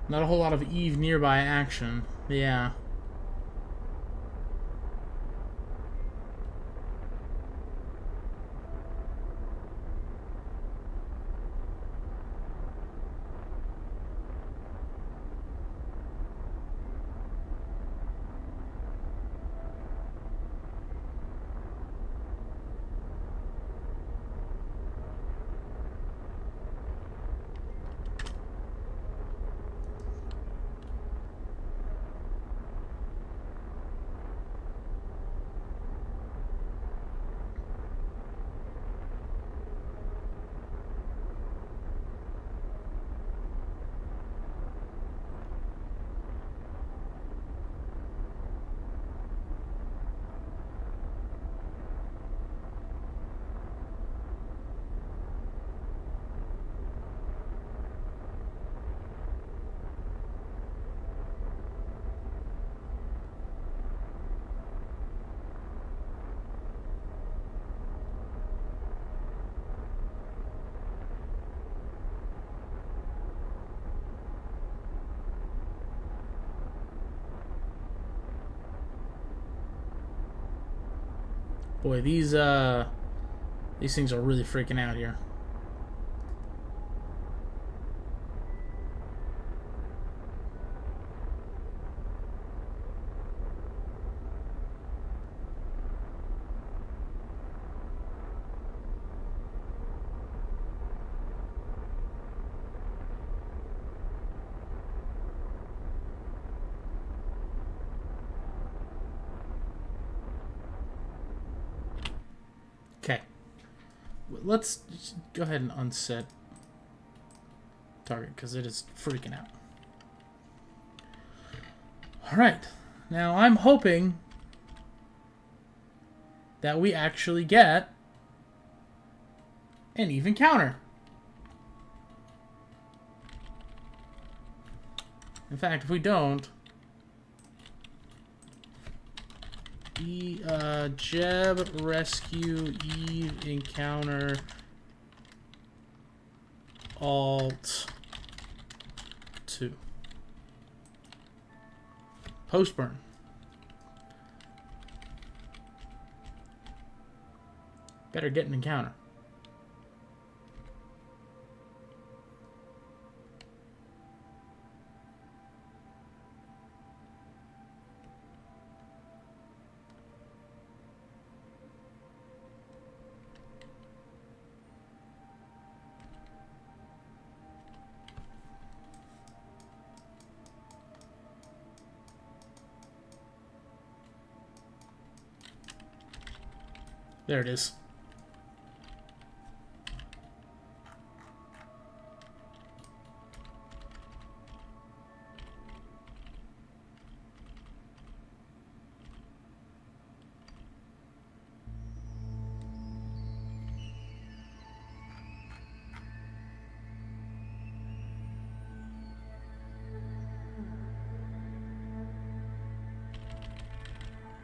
Speaker 1: Not a whole lot of Eve nearby action. Yeah. Boy, these things are really freaking out here. Okay. Let's just go ahead and unset target because it is freaking out. Alright. Now I'm hoping that we actually get an even counter. In fact, if we don't, Jeb rescue Eve encounter alt 2 post burn. Better get an encounter. There it is.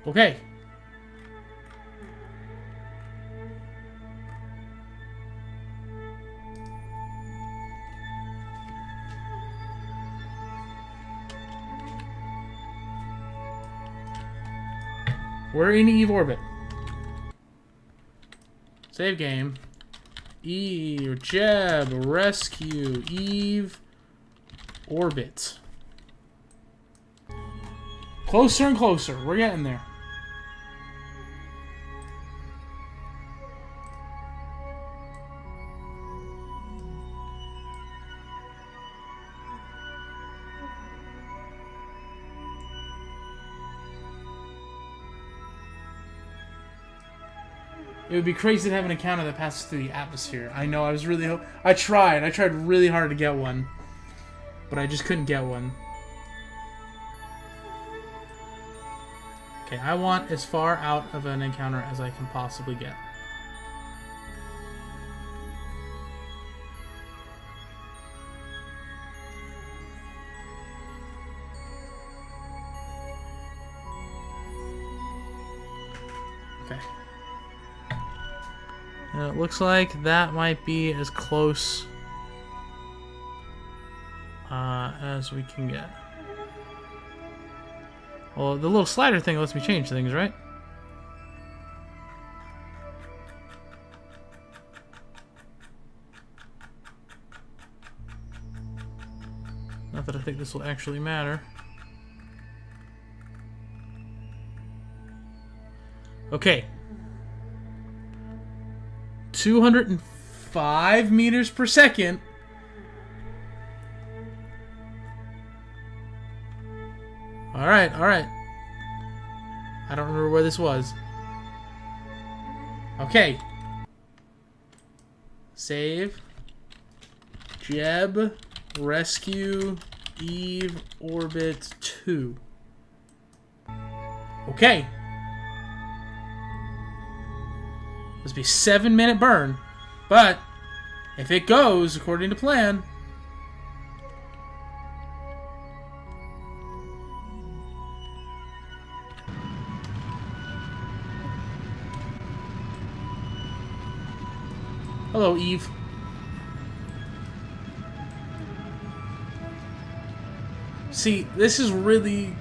Speaker 1: Okay. We're in Eve orbit. Save game. Jeb rescue Eve orbit. Closer and closer. We're getting there. It would be crazy to have an encounter that passes through the atmosphere. I know, I tried really hard to get one. But I just couldn't get one. Okay, I want as far out of an encounter as I can possibly get. Okay. It looks like that might be as close as we can get. Well, the little slider thing lets me change things, right? Not that I think this will actually matter. Okay. 205 meters per second. Alright, alright. I don't remember where this was. Okay. Save. Jeb. Rescue. Eve. Orbit 2. Okay. This will be a 7-minute burn. But, if it goes according to plan... Hello, Eve. See, this is really...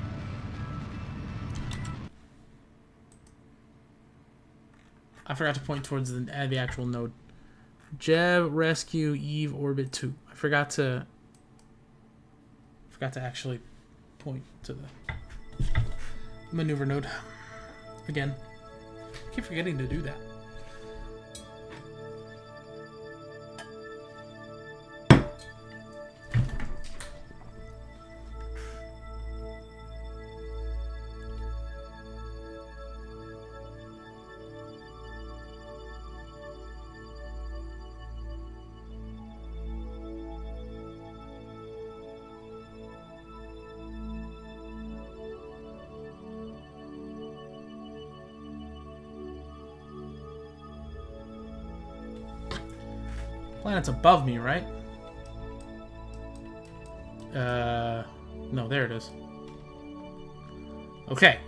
Speaker 1: I forgot to point towards the actual node. Jeb, Rescue, Eve, Orbit 2. I forgot to actually point to the maneuver node. Again. I keep forgetting to do that. Planet's above me, right? No, there it is. Okay.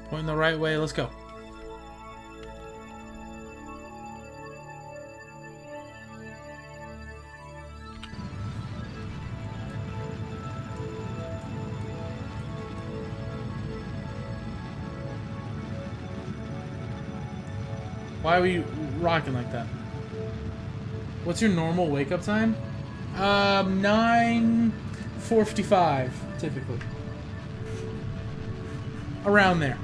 Speaker 1: Pointing the right way, let's go. Why are we rocking like that? What's your normal wake-up time? 9:45, typically. Around there.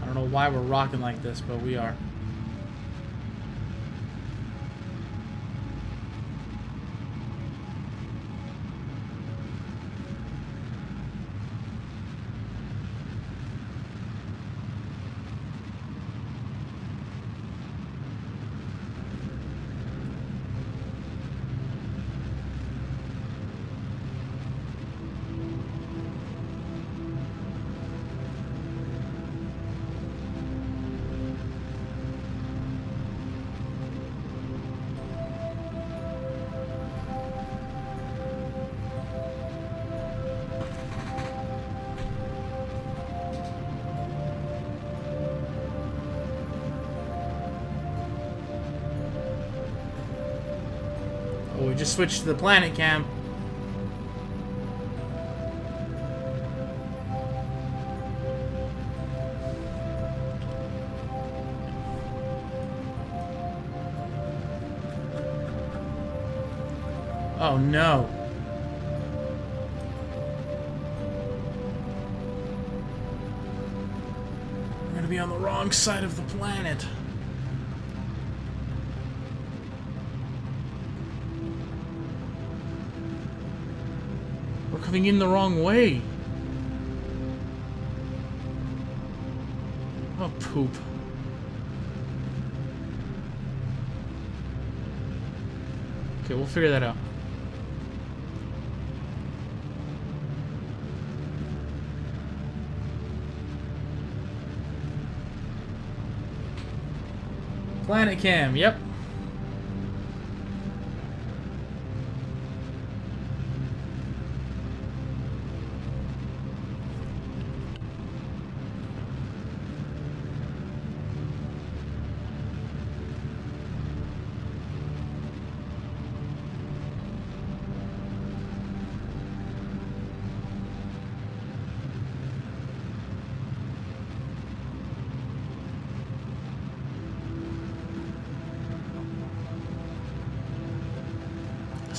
Speaker 1: I don't know why we're rocking like this, but we are. Oh, we just switched to the planet cam. Oh no. We're gonna be on the wrong side of the planet. We're coming in the wrong way. Oh, poop. Okay, we'll figure that out. Planet cam, yep.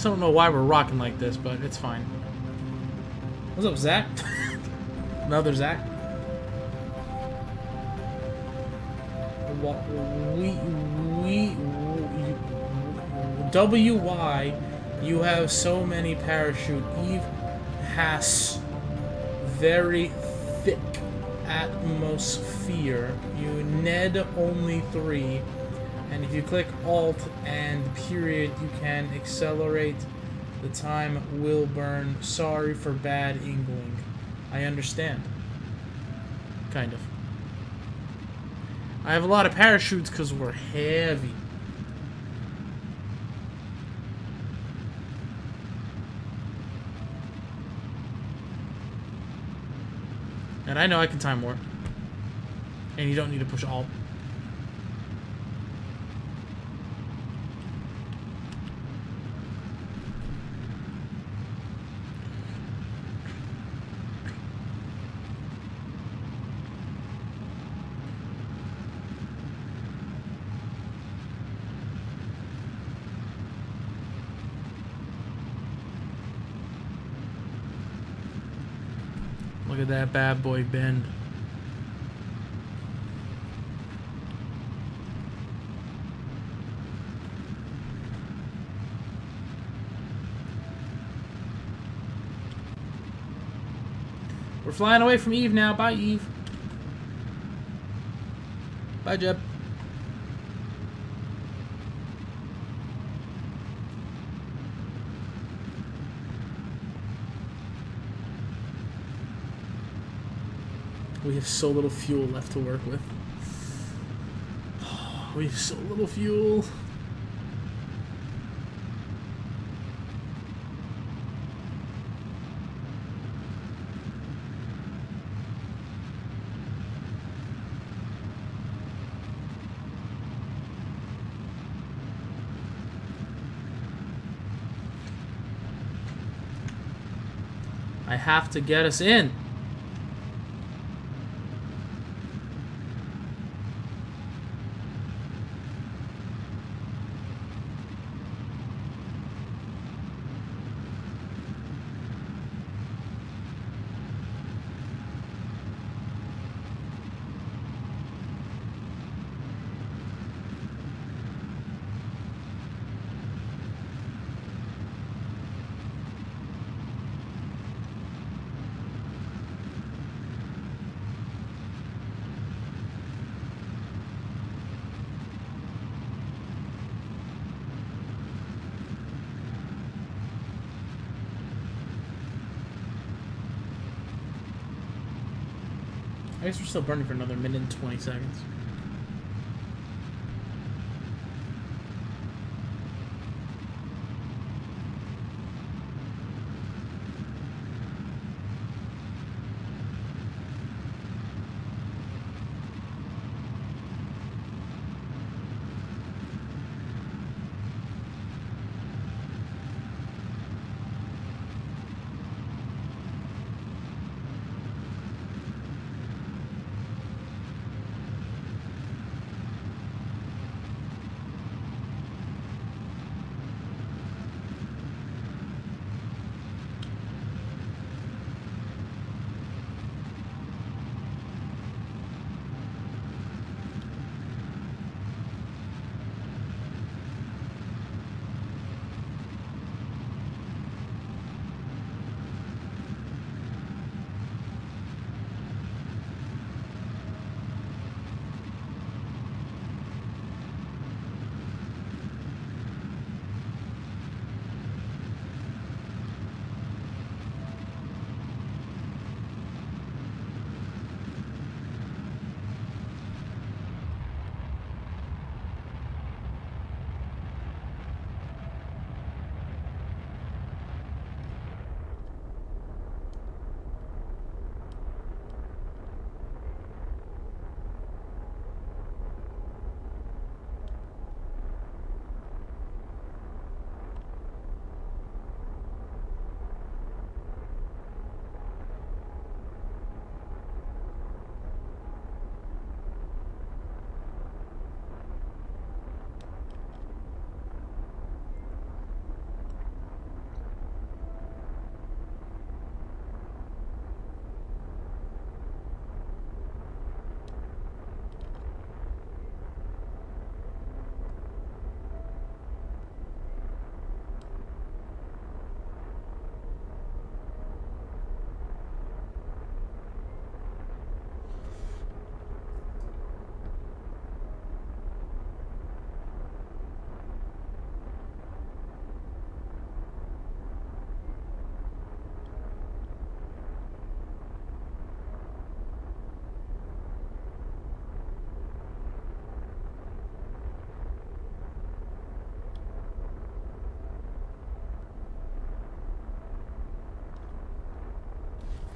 Speaker 1: still don't know why we're rocking like this, but it's fine. What's up, Zach? Another Zach. WY, you have so many parachute. Eve has very thick atmosphere. You Ned only 3. And if you click Alt and period, you can accelerate. The time will burn. Sorry for bad Engling. I understand. Kind of. I have a lot of parachutes because we're heavy. And I know I can time warp. And you don't need to push Alt. Look at that bad boy bend. We're flying away from Eve now. Bye, Eve. Bye, Jeb. We have so little fuel left to work with. We have so little fuel. I have to get us in. I guess we're still burning for another minute and 20 seconds.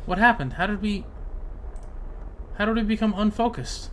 Speaker 1: What happened? How did we become unfocused?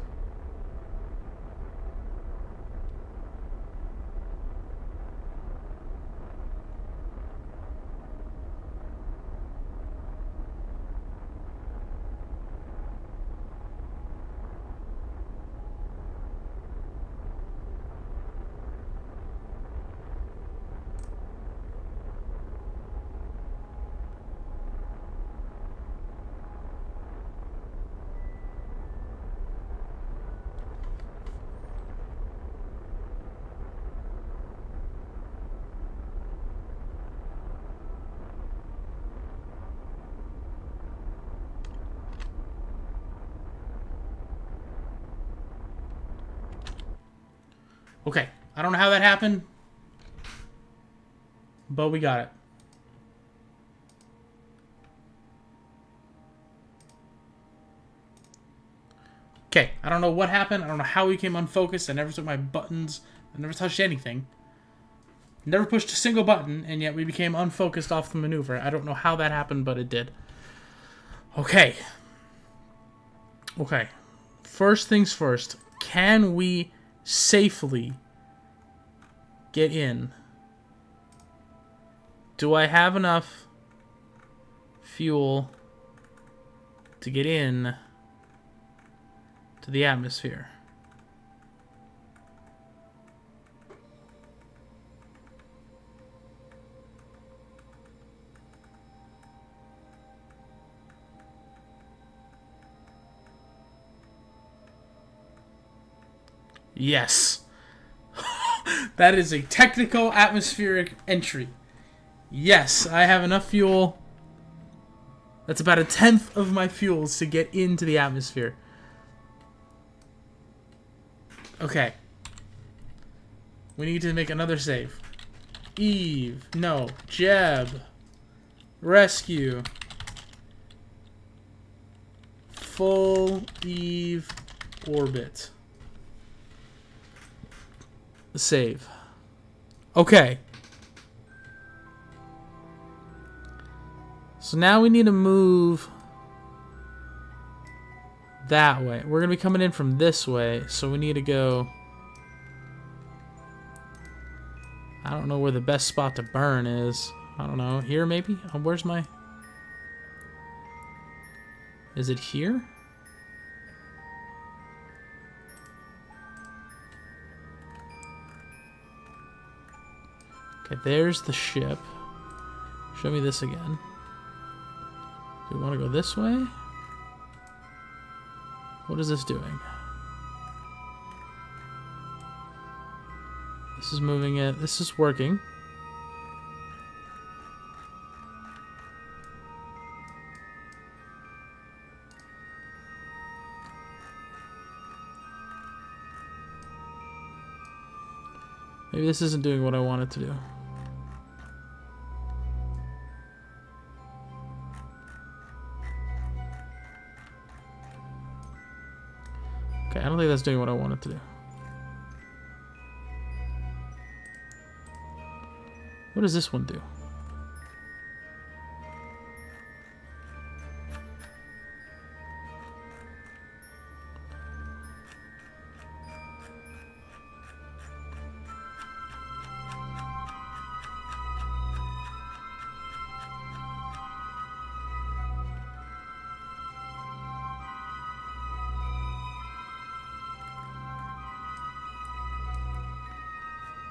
Speaker 1: Okay, I don't know how that happened, but we got it. Okay, I don't know what happened. I don't know how we became unfocused. I never took my buttons. I never touched anything. Never pushed a single button, and yet we became unfocused off the maneuver. I don't know how that happened, but it did. Okay. Okay. First things first. Can we safely get in? Do I have enough fuel to get in to the atmosphere? Yes. That is a technical atmospheric entry. Yes, I have enough fuel. That's about 1/10 of my fuels to get into the atmosphere. Okay. We need to make another save. Eve. No. Jeb. Rescue. Full Eve orbit. Save. Okay. So now we need to move that way. We're going to be coming in from this way, so we need to go... I don't know where the best spot to burn is. I don't know. Here, maybe? Where's my... Is it here? Okay, there's the ship. Show me this again. Do we want to go this way? What is this doing? This is moving it. This is working. Maybe this isn't doing what I want it to do. Okay, I don't think that's doing what I want it to do. What does this one do?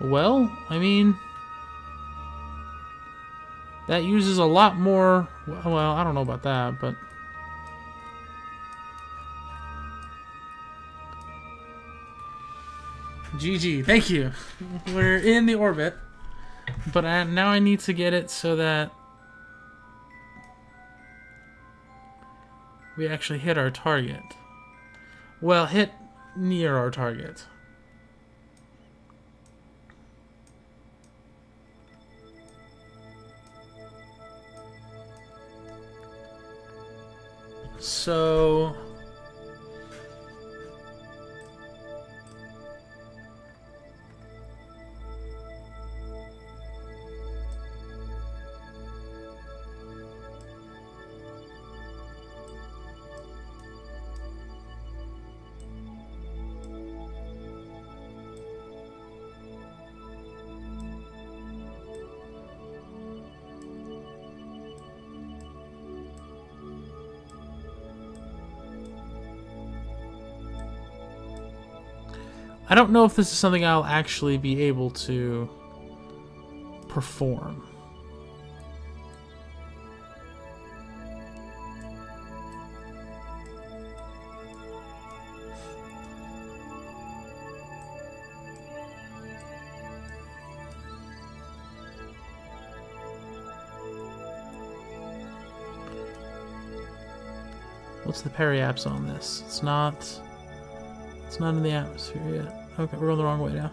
Speaker 1: Well, I mean, that uses a lot more. Well, I don't know about that, but GG. Thank you. We're in the orbit, but now I need to get it so that we actually hit our target. Well, hit near our target. So I don't know if this is something I'll actually be able to perform. What's the periapps on this? It's not in the atmosphere yet. Okay, we're going the wrong way now.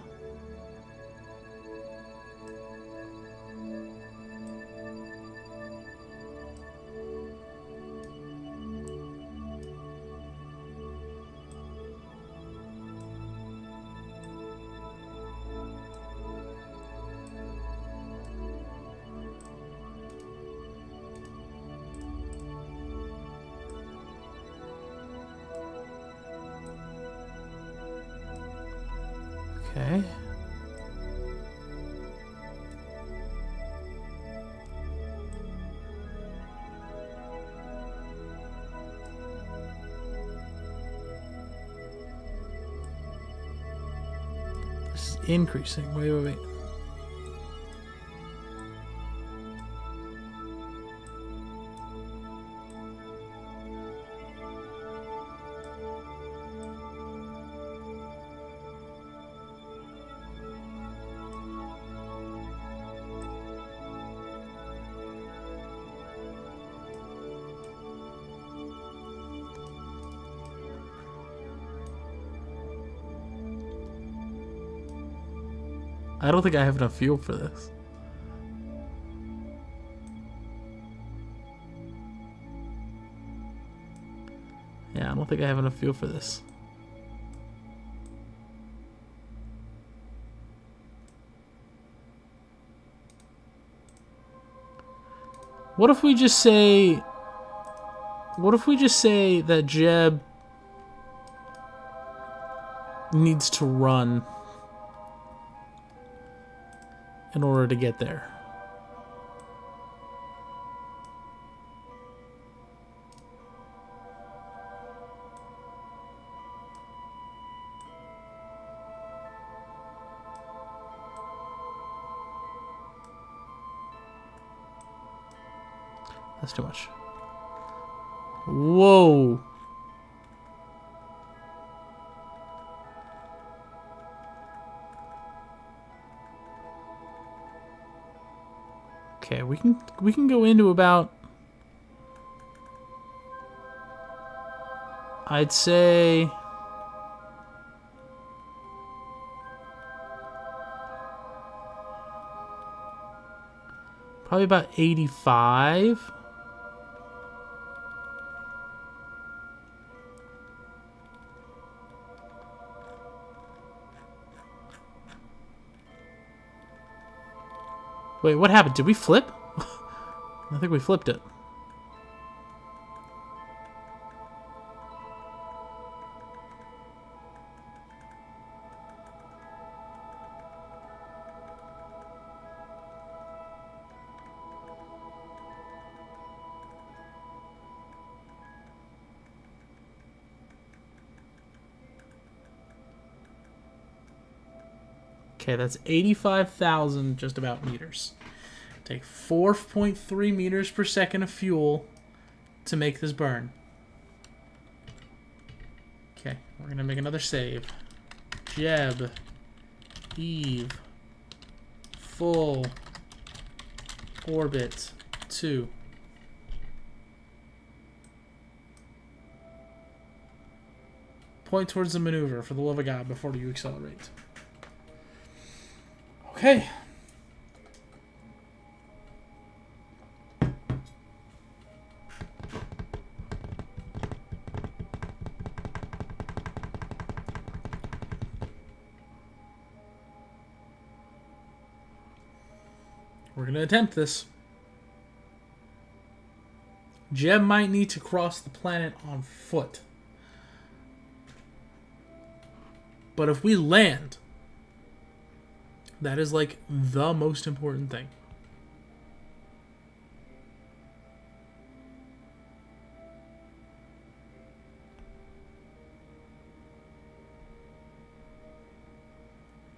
Speaker 1: Okay. This is increasing. Wait. I don't think I have enough fuel for this. Yeah, I don't think I have enough fuel for this. What if we just say that Jeb needs to run in order to get there? That's too much. Whoa. Okay, we can go into about, I'd say, probably about 85. Wait, what happened? Did we flip? I think we flipped it. Okay, that's 85,000 just about meters. Take 4.3 meters per second of fuel to make this burn. Okay, we're gonna make another save. Jeb, Eve, full orbit 2. Point towards the maneuver, for the love of God, before you accelerate. Okay. We're going to attempt this. Jeb might need to cross the planet on foot. But if we land, that is like the most important thing.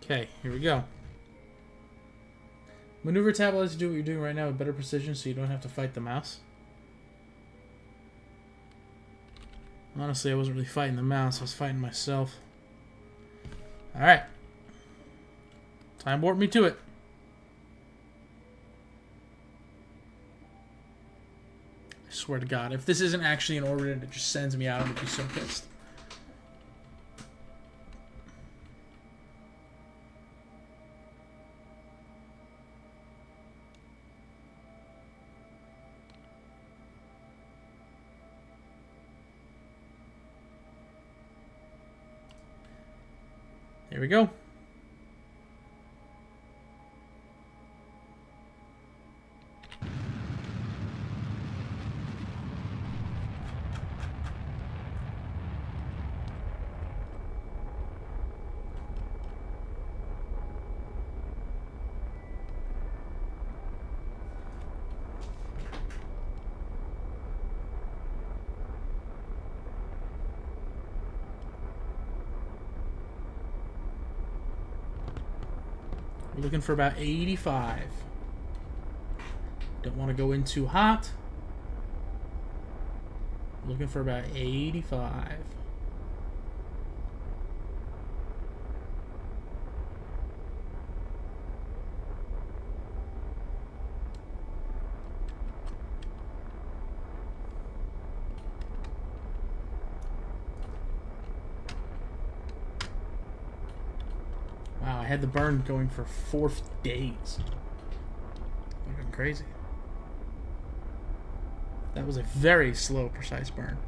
Speaker 1: Okay, here we go. Maneuver tab lets you do what you're doing right now with better precision so you don't have to fight the mouse. Honestly, I wasn't really fighting the mouse. I was fighting myself. Alright. Time warp me to it. I swear to God, if this isn't actually in orbit and it just sends me out, I'm going to be so pissed. There we go. We're looking for about 85. Don't want to go in too hot. Looking for about 85. Wow, I had the burn going for 4 days. Fucking crazy. That was a very slow, precise burn.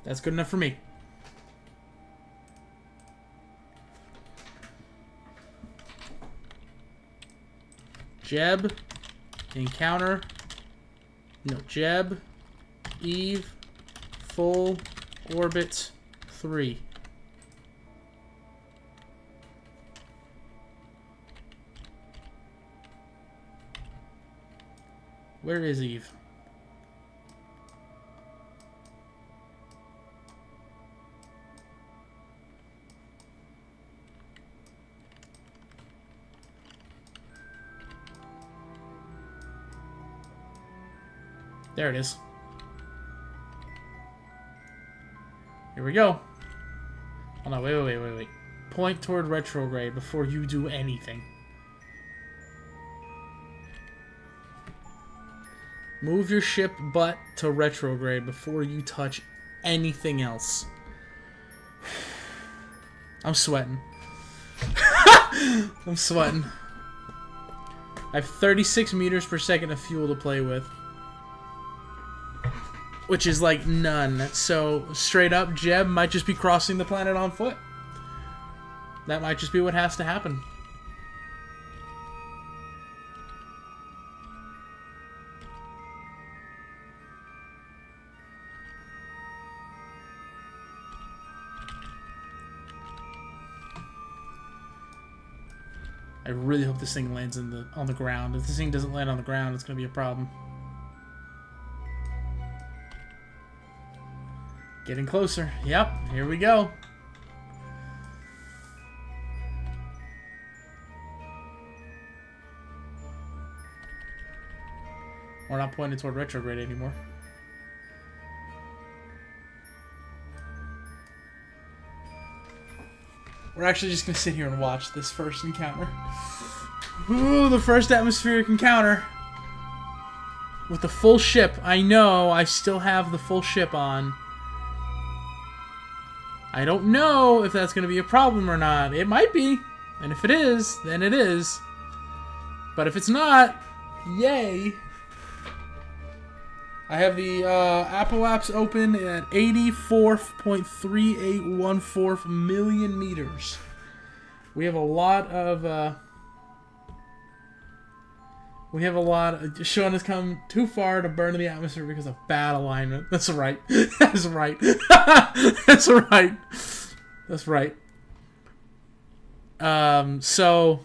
Speaker 1: That's good enough for me. Jeb, encounter, no, Jeb, Eve, full orbit 3. Where is Eve? There it is. Here we go. Oh no, wait. Point toward retrograde before you do anything. Move your ship butt to retrograde before you touch anything else. I'm sweating. I'm sweating. I have 36 meters per second of fuel to play with. Which is like none. So straight up, Jeb might just be crossing the planet on foot. That might just be what has to happen. I really hope this thing lands on the ground. If this thing doesn't land on the ground, it's going to be a problem. Getting closer. Yep, here we go. We're not pointed toward retrograde anymore. We're actually just going to sit here and watch this first encounter. Ooh, the first atmospheric encounter. With the full ship. I know I still have the full ship on. I don't know if that's going to be a problem or not. It might be. And if it is, then it is. But if it's not, yay. I have the Apple apps open at 84.3814 million meters. We have a lot of... Sean has come too far to burn in the atmosphere because of bad alignment. That's right. That's right. That's right. That's right. So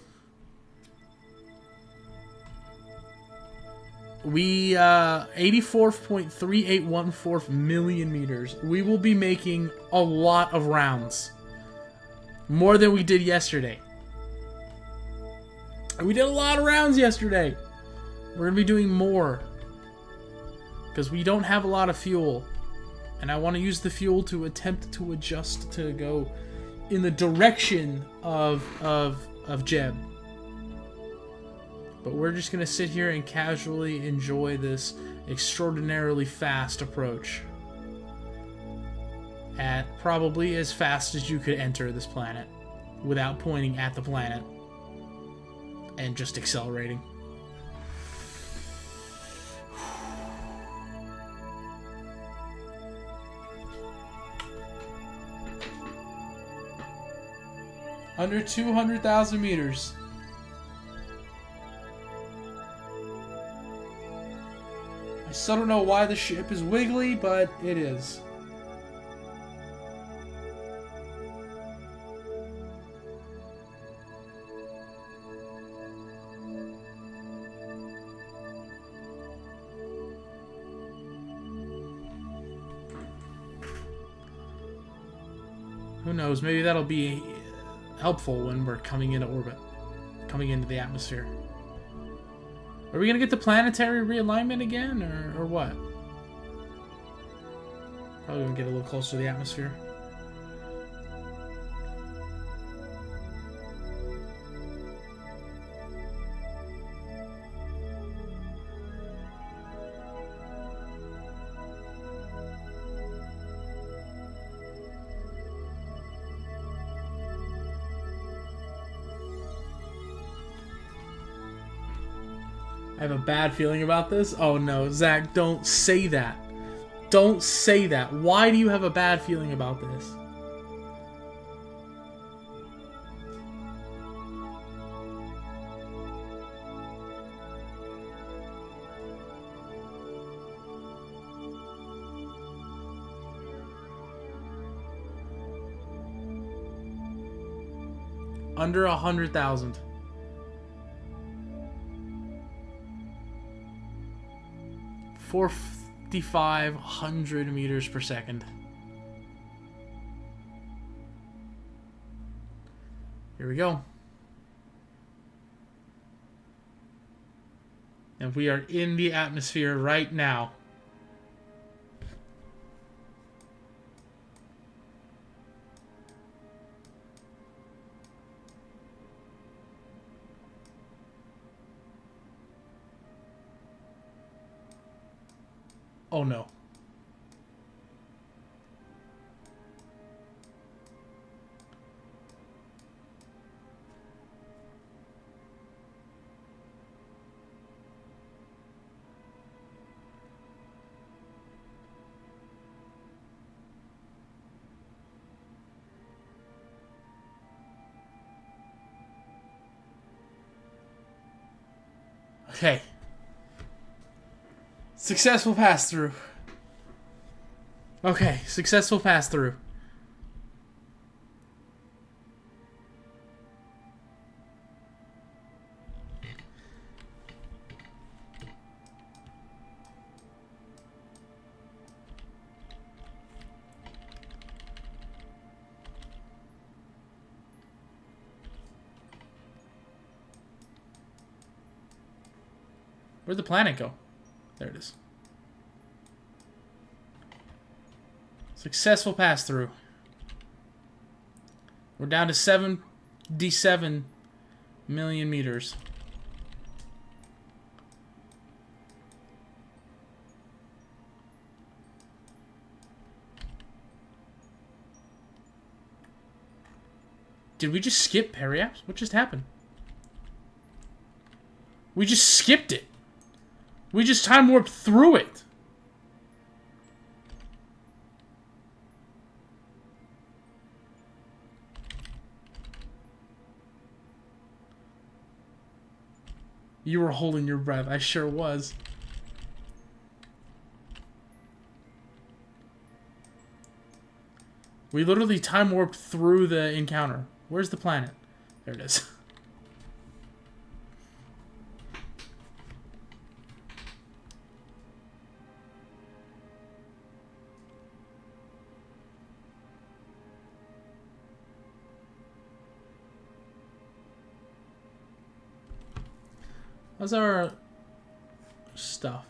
Speaker 1: we 84.3814 million meters. We will be making a lot of rounds. More than we did yesterday. We did a lot of rounds yesterday. We're going to be doing more. Because we don't have a lot of fuel. And I want to use the fuel to attempt to adjust to go in the direction of Jeb. But we're just going to sit here and casually enjoy this extraordinarily fast approach. At probably as fast as you could enter this planet without pointing at the planet and just accelerating. Under 200,000 meters. I still don't know why the ship is wiggly, but it is. Who knows? Maybe that'll be helpful when we're coming into orbit. Coming into the atmosphere. Are we going to get the planetary realignment again, or what? Probably going to get a little closer to the atmosphere. I have a bad feeling about this. Oh no, Zach, don't say that. Don't say that. Why do you have a bad feeling about this? Under 100,000. 4,500 meters per second. Here we go. And we are in the atmosphere right now. Oh no. Okay. Successful pass-through. Okay, successful pass-through. Where'd the planet go? There it is. Successful pass-through. We're down to 77 million meters. Did we just skip periapse? What just happened? We just skipped it. We just time warped through it. You were holding your breath. I sure was. We literally time warped through the encounter. Where's the planet? There it is. How's our stuff?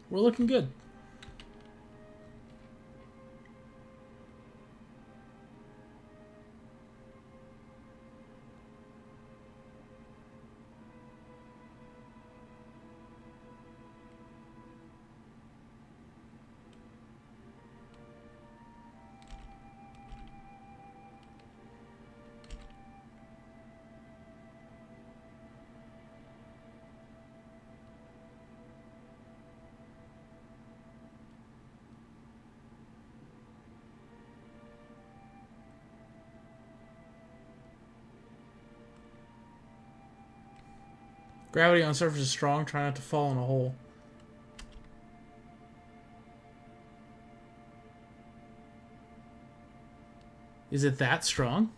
Speaker 1: We're looking good. Gravity on surface is strong. Try not to fall in a hole. Is it that strong?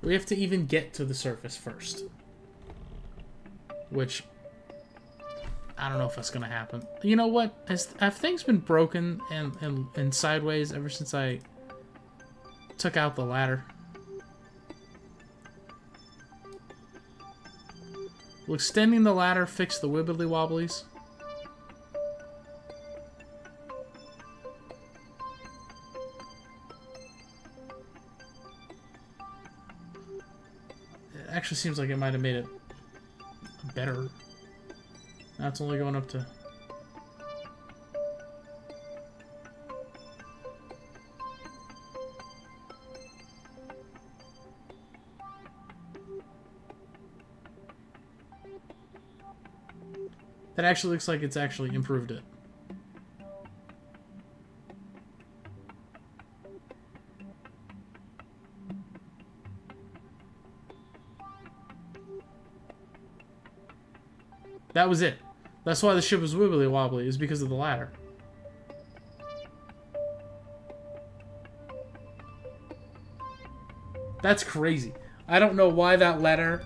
Speaker 1: We have to even get to the surface first. Which, I don't know if that's going to happen. You know what? Have things been broken and sideways ever since I took out the ladder? Will extending the ladder fix the wibbly wobblies? Actually seems like it might have made it better. Now it's only going up to... That actually looks like it's actually improved it. That was it. That's why the ship was wibbly wobbly, is because of the ladder. That's crazy. I don't know why that ladder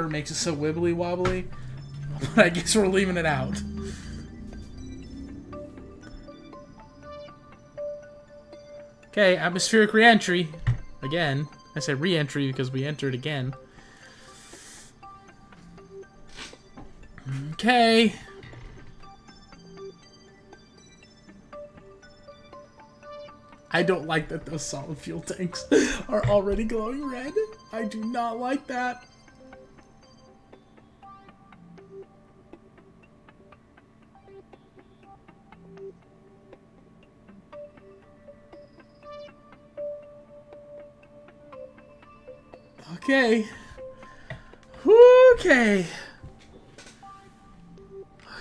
Speaker 1: makes it so wibbly wobbly, but I guess we're leaving it out. Okay, atmospheric re-entry. Again. I said re-entry because we entered again. Okay. I don't like that those solid fuel tanks are already glowing red. I do not like that. Okay. Okay.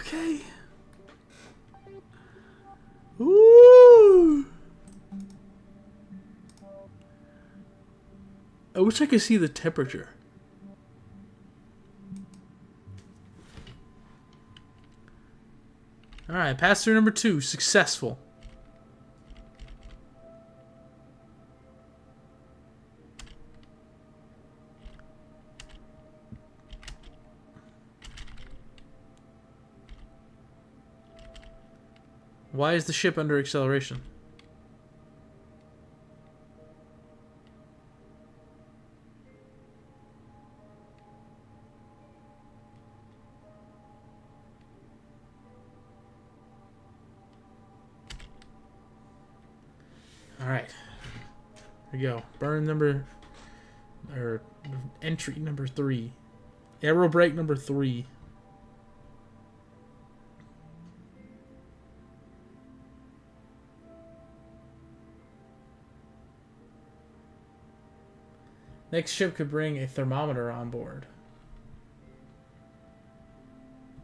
Speaker 1: Okay. Ooh. I wish I could see the temperature. Alright, pass through number 2. Successful. Why is the ship under acceleration? Alright. Here we go. Burn number... or entry number 3. Aero brake number 3. Next ship could bring a thermometer on board.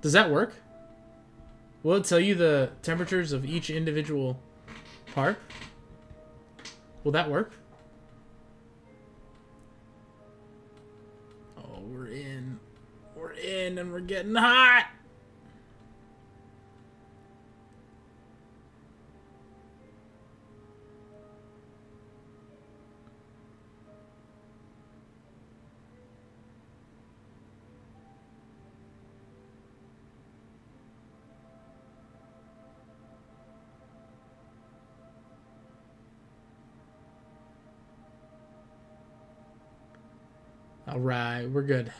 Speaker 1: Does that work? Will it tell you the temperatures of each individual part? Will that work? Oh, we're in. We're in and we're getting hot! Alright, we're good.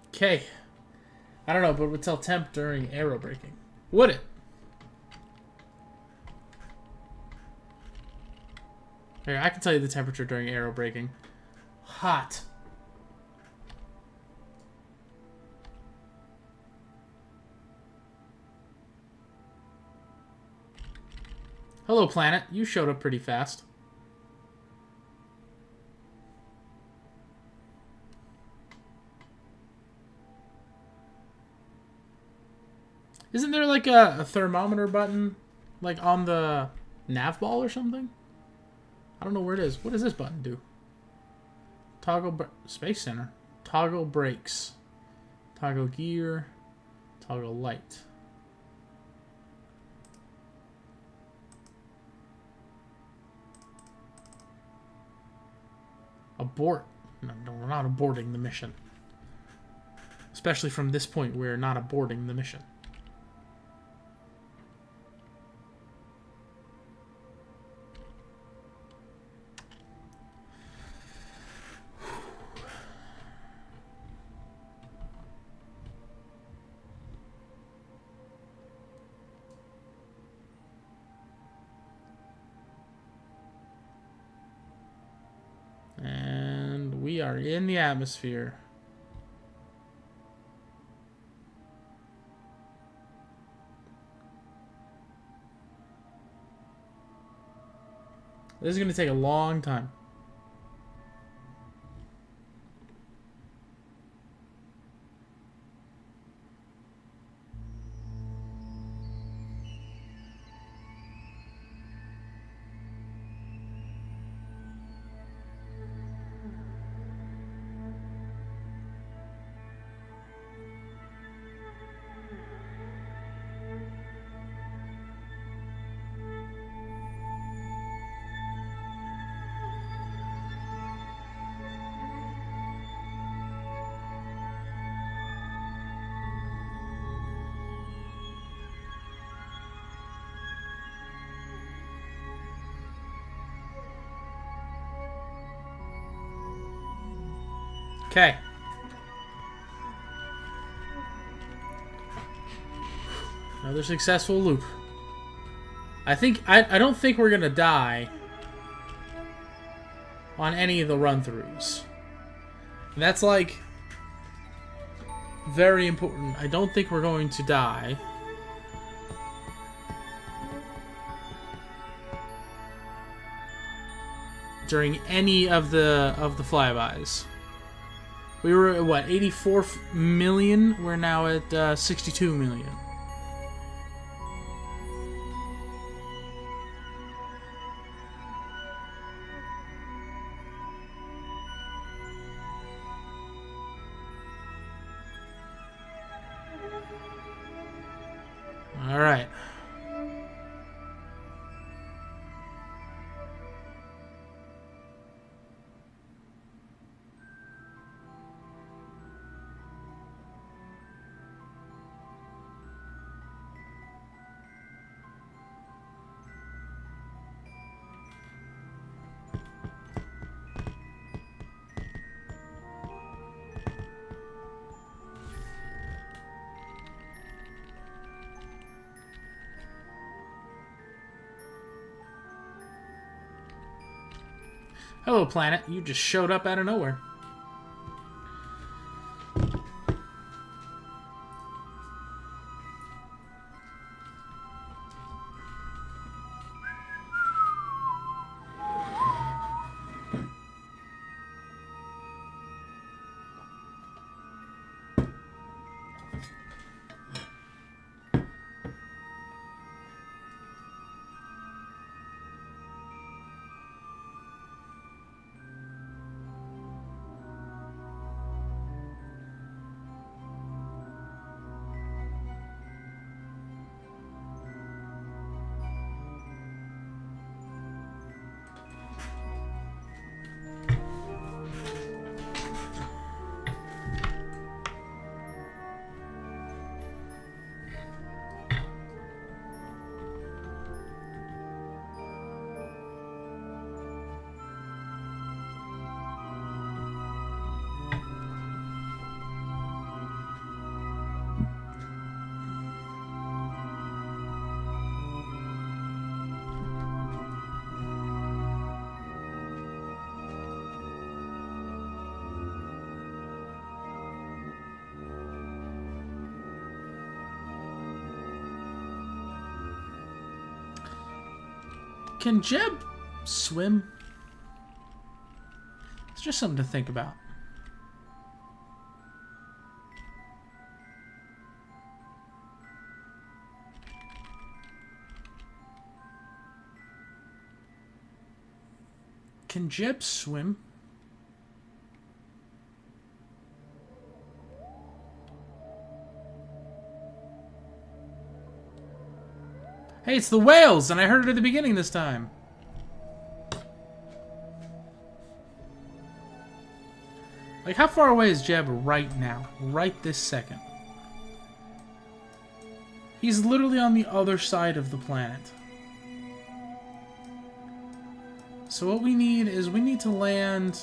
Speaker 1: Okay. I don't know, but it would tell temp during aero braking. Would it? Here, I can tell you the temperature during aero braking. Hot. Hello, planet. You showed up pretty fast. Isn't there like a thermometer button like on the nav ball or something? I don't know where it is. What does this button do? Toggle Space Center. Toggle brakes. Toggle gear. Toggle light. Abort. No, we're not aborting the mission. Especially from this point, we're not aborting the mission. And we are in the atmosphere. This is going to take a long time. Okay. Another successful loop. I don't think we're gonna die on any of the run-throughs. That's like very important. I don't think we're going to die. During any of the flybys. We were at, what, 84 million? We're now at 62 million. All right. Hello, planet. You just showed up out of nowhere. Can Jeb swim? It's just something to think about. Can Jeb swim? Hey, it's the whales, and I heard it at the beginning this time. Like, how far away is Jeb right now? Right this second. He's literally on the other side of the planet. So what we need is we need to land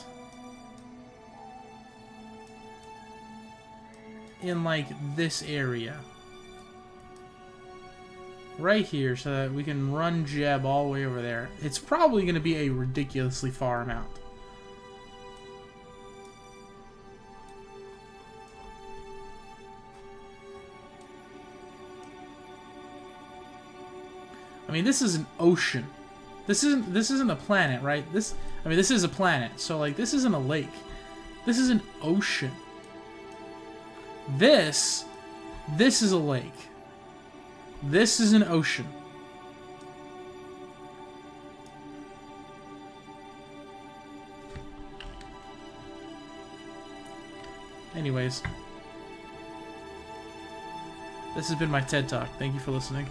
Speaker 1: in, like, this area. Right here, so that we can run Jeb all the way over there. It's probably going to be a ridiculously far amount. I mean, this is an ocean. This isn't a planet, right? This is a planet. So, like, this isn't a lake. This is an ocean. This is a lake. This is an ocean. Anyways. This has been my TED Talk. Thank you for listening.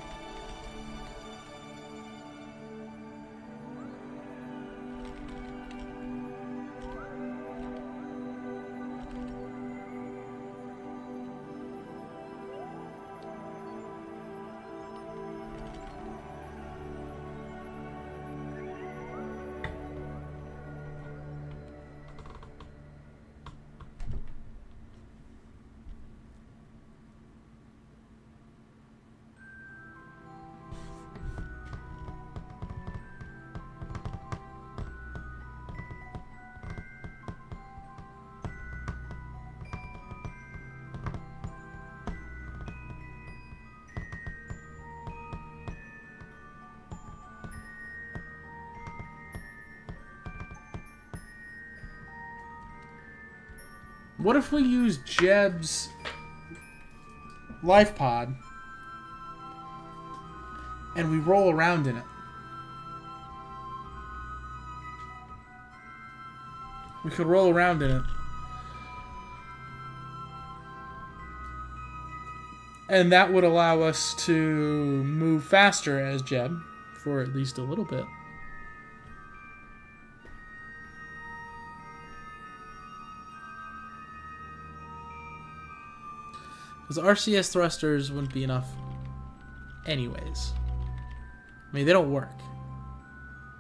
Speaker 1: What if we use Jeb's life pod and we roll around in it? We could roll around in it. And that would allow us to move faster as Jeb for at least a little bit. Because RCS thrusters wouldn't be enough anyways. I mean, they don't work.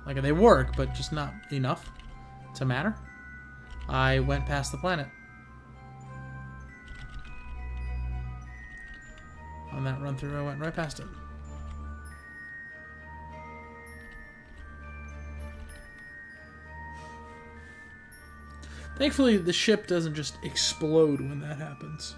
Speaker 1: Like, they work, but just not enough to matter. I went past the planet. On that run through, I went right past it. Thankfully, the ship doesn't just explode when that happens.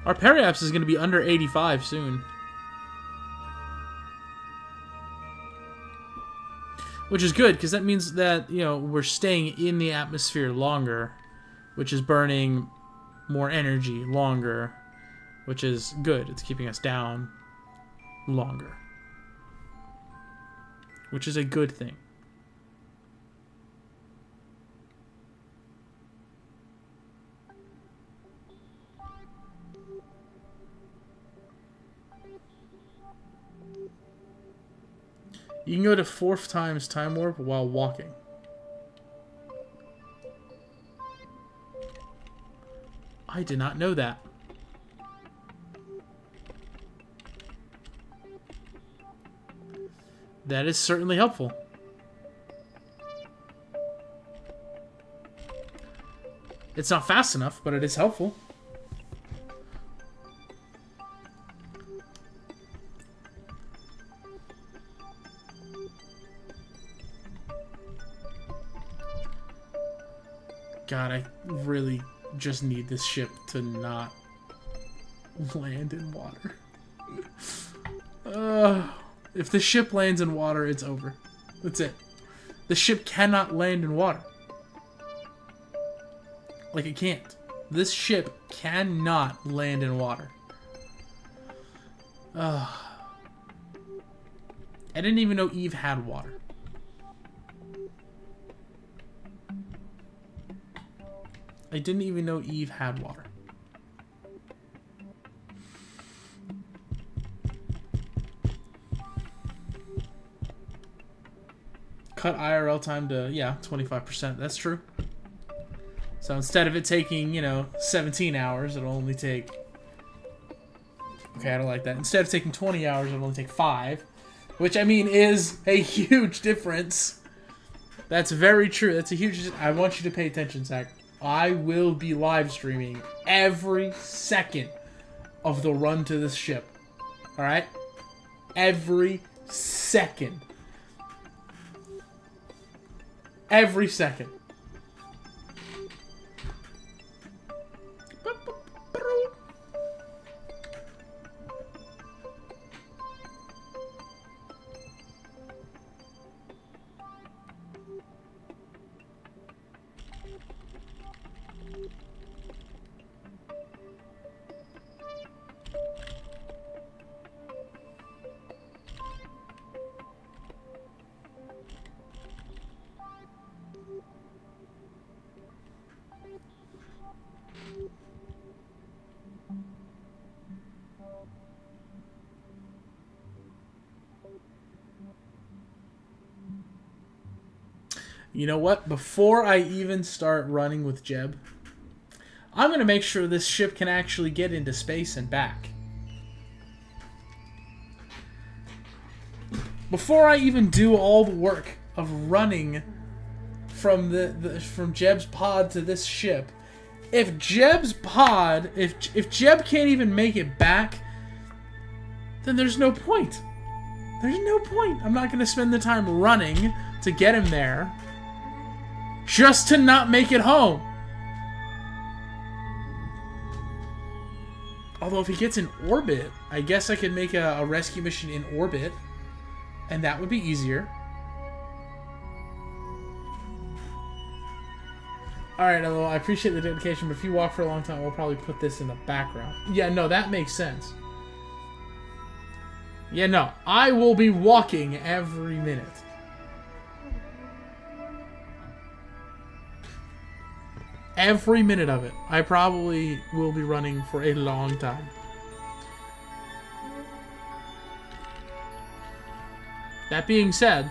Speaker 1: Our periapse is going to be under 85 soon. Which is good, because that means that, you know, we're staying in the atmosphere longer, which is burning more energy longer, which is good. It's keeping us down longer, which is a good thing. You can go to 4th times time warp while walking. I did not know that. That is certainly helpful. It's not fast enough, but it is helpful. God, I really just need this ship to not land in water. If the ship lands in water, it's over. That's it. The ship cannot land in water. Like, it can't. This ship cannot land in water. I didn't even know Eve had water. I didn't even know Eve had water. Cut IRL time to, yeah, 25%. That's true. So instead of it taking, 17 hours, it'll only take... Okay, I don't like that. Instead of taking 20 hours, it'll only take 5. Which, I mean, is a huge difference. That's very true. That's a huge... I want you to pay attention, Zach. I will be live streaming every second of the run to this ship. Alright? Every second. Every second. You know what? Before I even start running with Jeb, I'm going to make sure this ship can actually get into space and back. Before I even do all the work of running from from Jeb's pod to this ship, if Jeb's pod, if Jeb can't even make it back, then there's no point. There's no point. I'm not going to spend the time running to get him there just to not make it home. Although if he gets in orbit, I guess I could make a rescue mission in orbit, and that would be easier. Alright, LOL, I appreciate the dedication, but if you walk for a long time, we'll probably put this in the background. Yeah, no, that makes sense. Yeah, no, I will be walking every minute. Every minute of it. I probably will be running for a long time. That being said,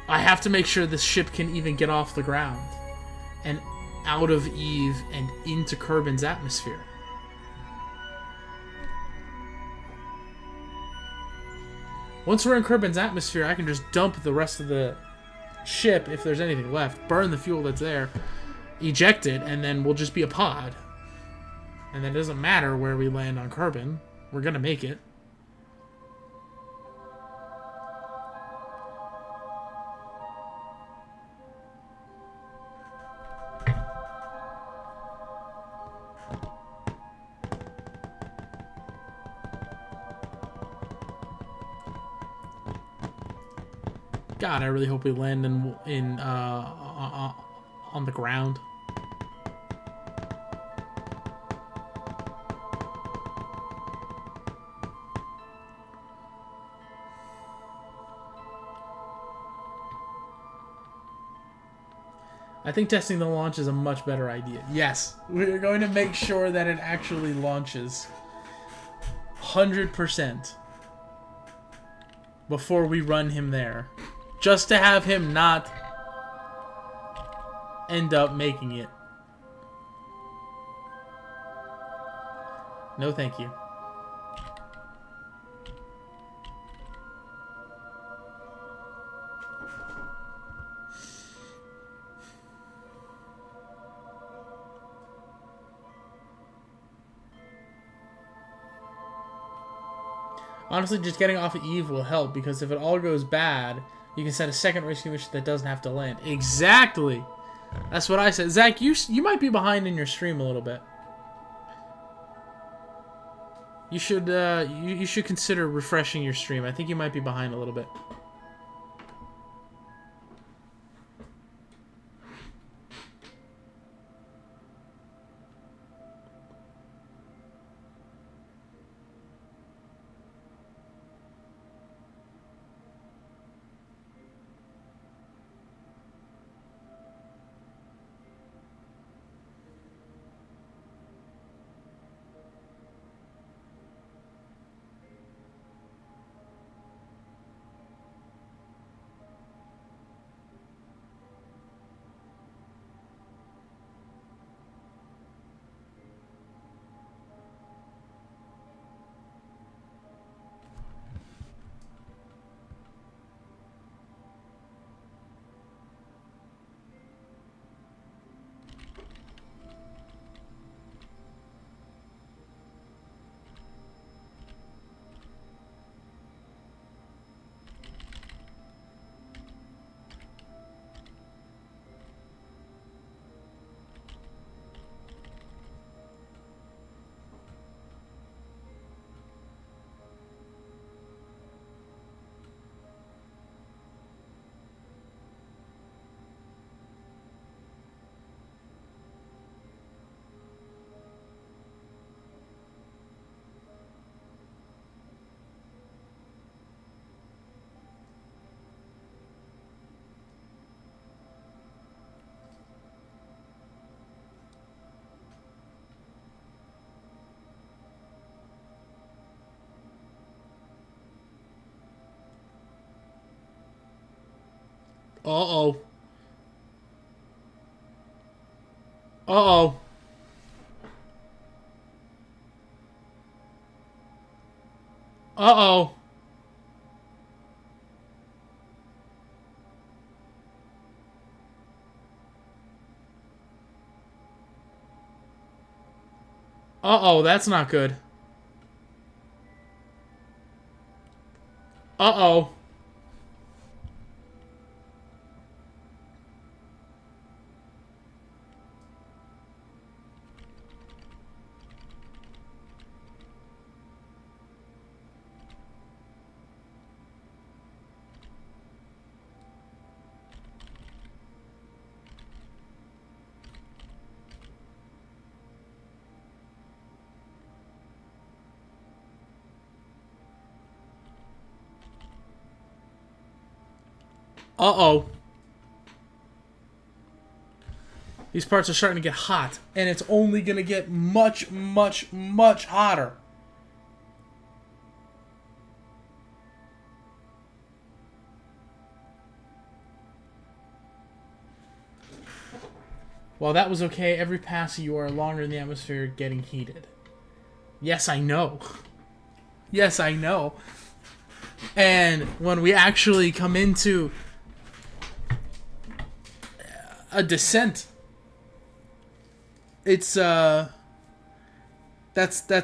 Speaker 1: I have to make sure this ship can even get off the ground and out of Eve and into Kerbin's atmosphere. Once we're in Kerbin's atmosphere, I can just dump the rest of the ship, if there's anything left, burn the fuel that's there, eject it, and then we'll just be a pod. And then it doesn't matter where we land on Kerbin. We're gonna make it. God, I really hope we land on the ground. I think testing the launch is a much better idea. Yes, we're going to make sure that it actually launches 100% before we run him there. Just to have him not end up making it. No, thank you. Honestly, just getting off of Eve will help, because if it all goes bad, you can set a second rescue mission that doesn't have to land. Exactly! That's what I said. Zach, you might be behind in your stream a little bit. You should you should consider refreshing your stream. I think you might be behind a little bit. Uh-oh. Uh-oh. Uh-oh. Uh-oh, that's not good. Uh-oh. Uh-oh. These parts are starting to get hot, and it's only going to get much, much, much hotter. While that was okay, every pass you are longer in the atmosphere getting heated. Yes, I know. Yes, I know. And when we actually come into a descent, it's that's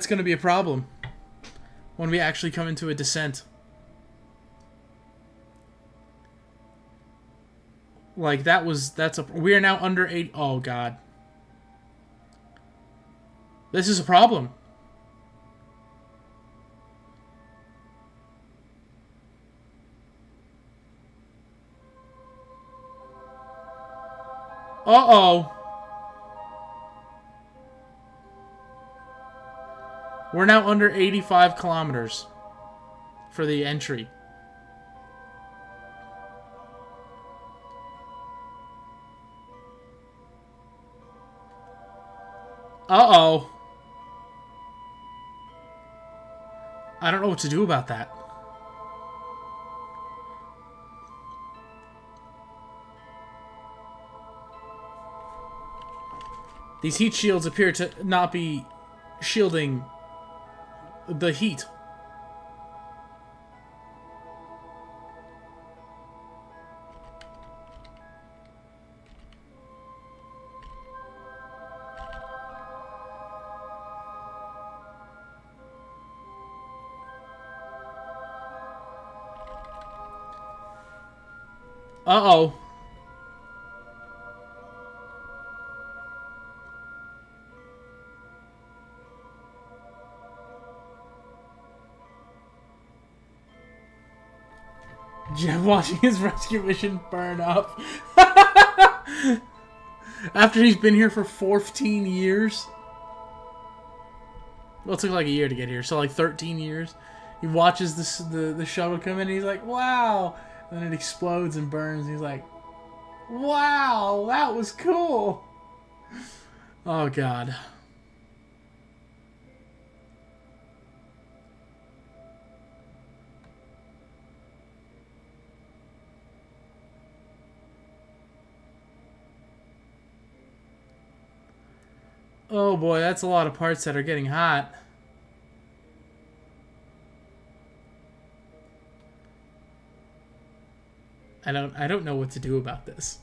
Speaker 1: going to be a problem when we actually come into a descent. Like we are now under 8. Oh god. This is a problem. Uh-oh. We're now under 85 kilometers for the entry. Uh-oh. I don't know what to do about that. These heat shields appear to not be shielding the heat. Uh-oh. Jeff watching his rescue mission burn up. After he's been here for 14 years. Well, it took like a year to get here, so like 13 years. He watches the shuttle come in and he's like, wow! And then it explodes and burns. He's like, wow, that was cool! Oh, God. Oh boy, that's a lot of parts that are getting hot. I don't know what to do about this.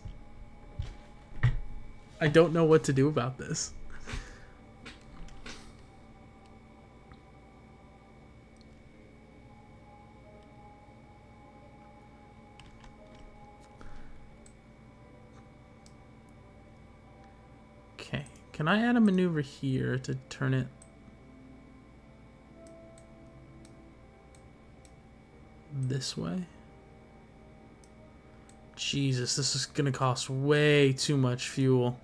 Speaker 1: I don't know what to do about this. Okay, can I add a maneuver here to turn it this way? Jesus, this is gonna cost way too much fuel.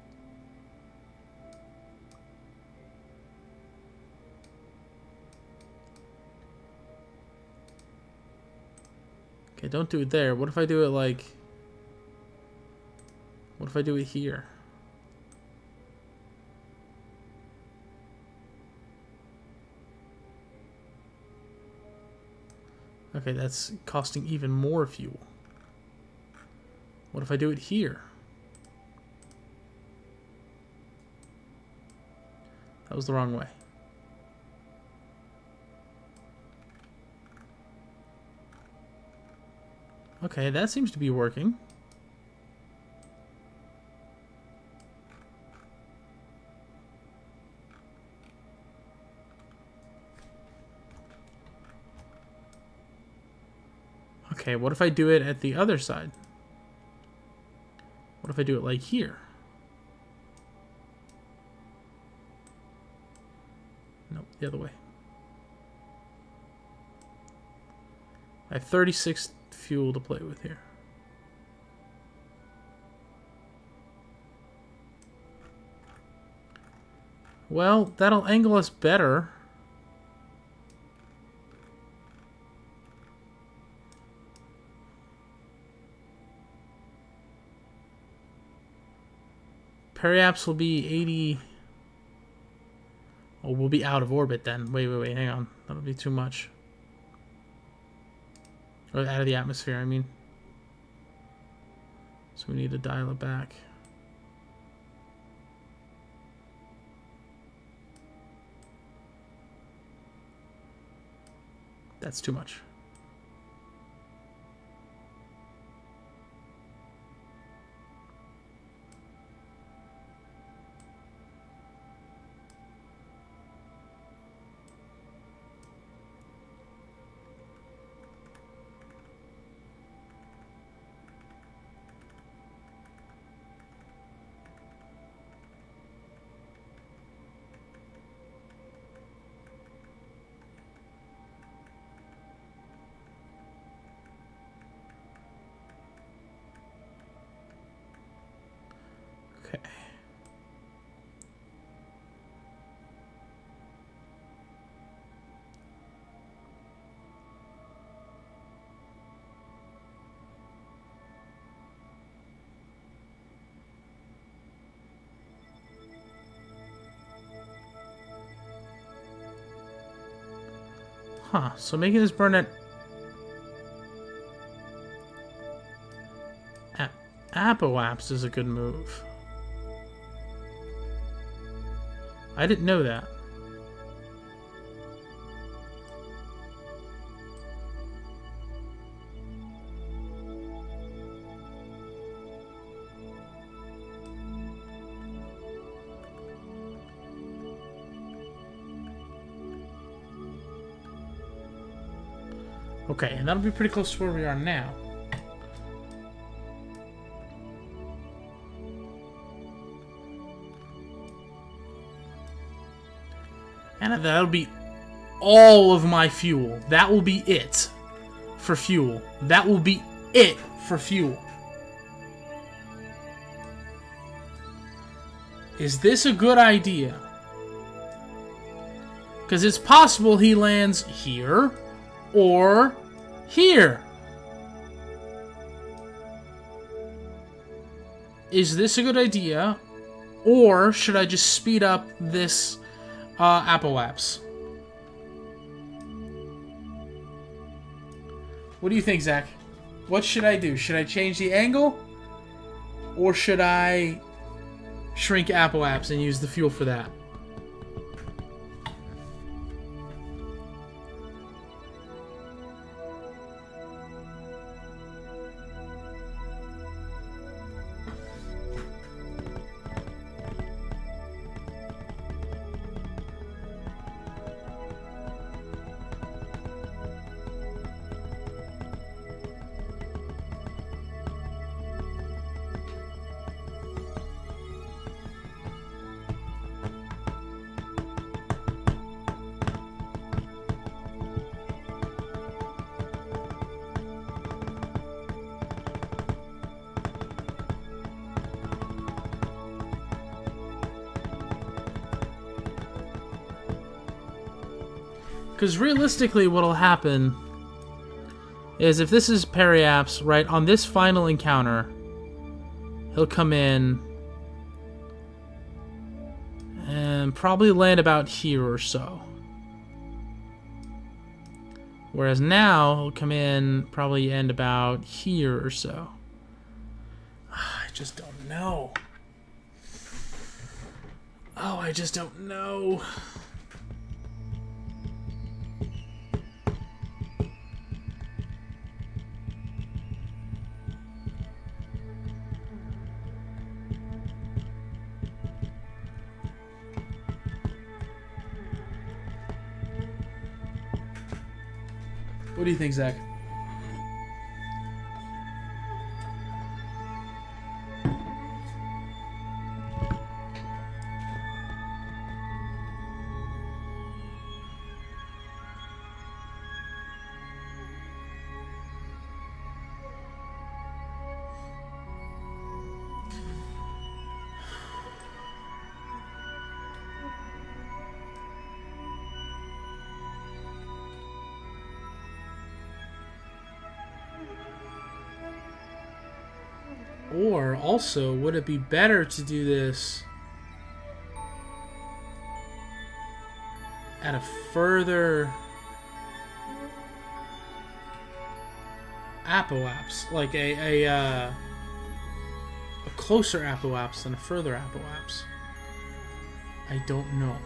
Speaker 1: Okay, don't do it there. What if I do it like... What if I do it here? Okay, that's costing even more fuel. What if I do it here? That was the wrong way. Okay, that seems to be working. Okay, what if I do it at the other side? What if I do it like here? Nope, the other way. I have 36 fuel to play with here. Well, that'll angle us better. Periaps will be 80... Oh, we'll be out of orbit then. Wait, hang on. That'll be too much. Or out of the atmosphere, I mean. So we need to dial it back. That's too much. Okay. Huh, so making this burn at Apoaps is a good move. I didn't know that. Okay, and that'll be pretty close to where we are now. And that'll be all of my fuel. That will be it for fuel. That will be it for fuel. Is this a good idea? Because it's possible he lands here or here. Is this a good idea? Or should I just speed up this apoapse? What do you think, Zach? What should I do? Should I change the angle? Or should I shrink apoapse and use the fuel for that? Because realistically, what'll happen is if this is Periapse, right, on this final encounter, he'll come in and probably land about here or so. Whereas now, he'll come in, probably end about here or so. I just don't know. Oh, I just don't know. What do you think, Zach? Or also, would it be better to do this at a further apoapse, like a closer apoapse than a further apoapse? I don't know.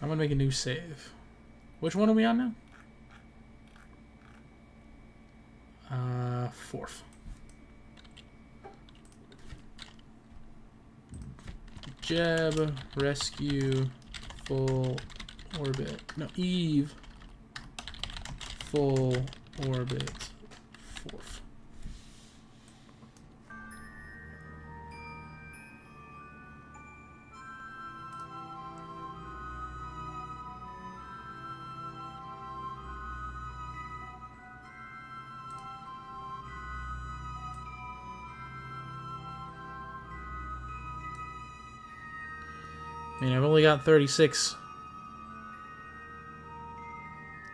Speaker 1: I'm gonna make a new save. Which one are we on now? Fourth. Jeb, rescue, full orbit. No, Eve, full orbit, fourth. I mean, I've only got 36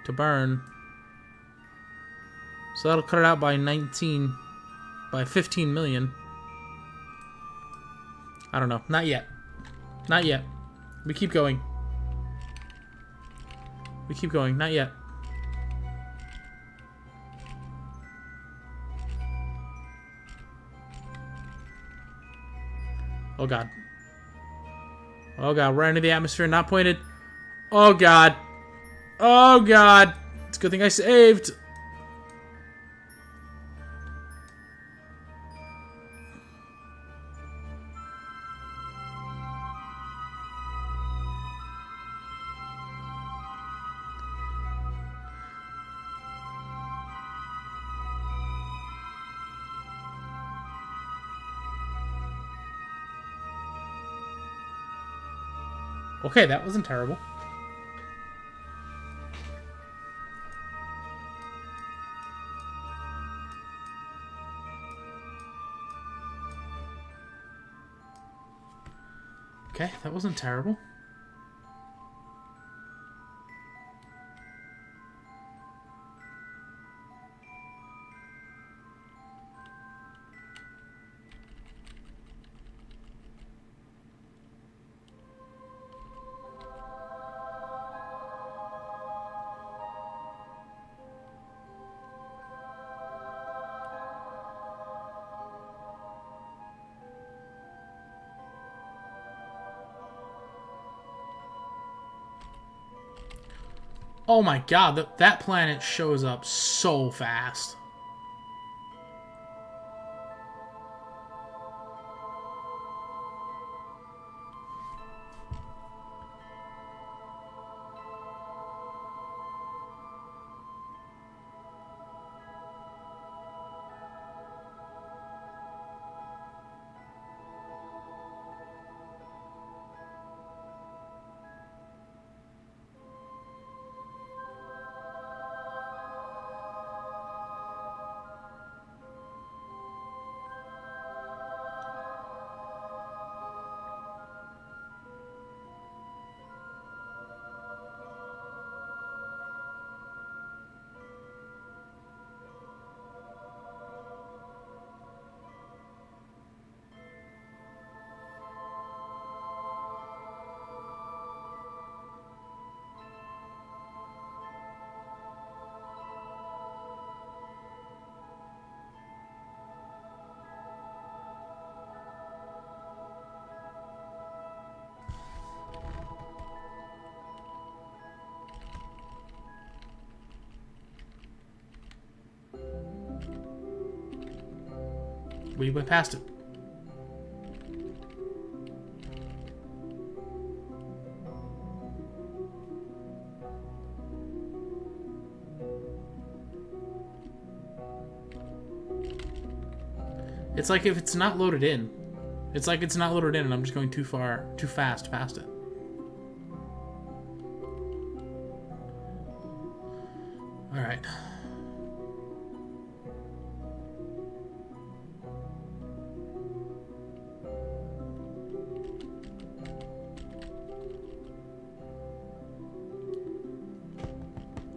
Speaker 1: to burn. So that'll cut it out by 15 million. I don't know. Not yet. Not yet. We keep going. We keep going. Not yet. Oh, God. Oh, God. Right into the atmosphere. Not pointed. Oh, God. Oh, God. It's a good thing I saved. Okay, that wasn't terrible. Okay, that wasn't terrible. Oh my God, that planet shows up so fast. We went past it. It's like if it's not loaded in. It's like it's not loaded in and I'm just going too fast past it. Alright.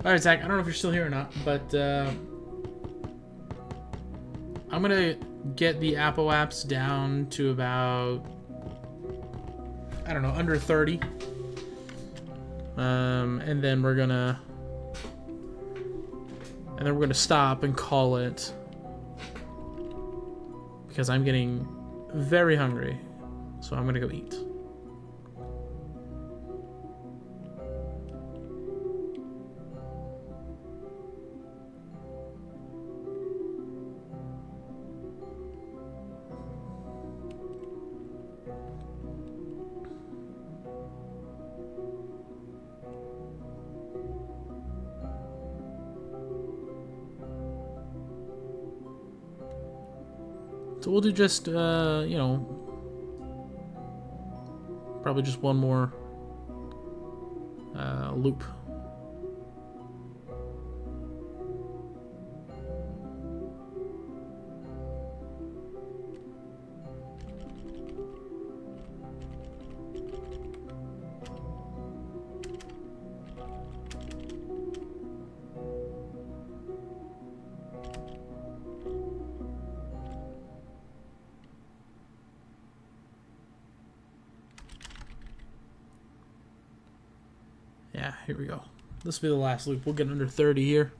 Speaker 1: Alright, Zach, I don't know if you're still here or not, but I'm gonna get the Apple apps down to about, I don't know, under 30. And then we're gonna stop and call it because I'm getting very hungry. So I'm gonna go eat. So we'll do just, you know, probably just one more loop. Yeah, here we go. This will be the last loop. We'll get under 30 here.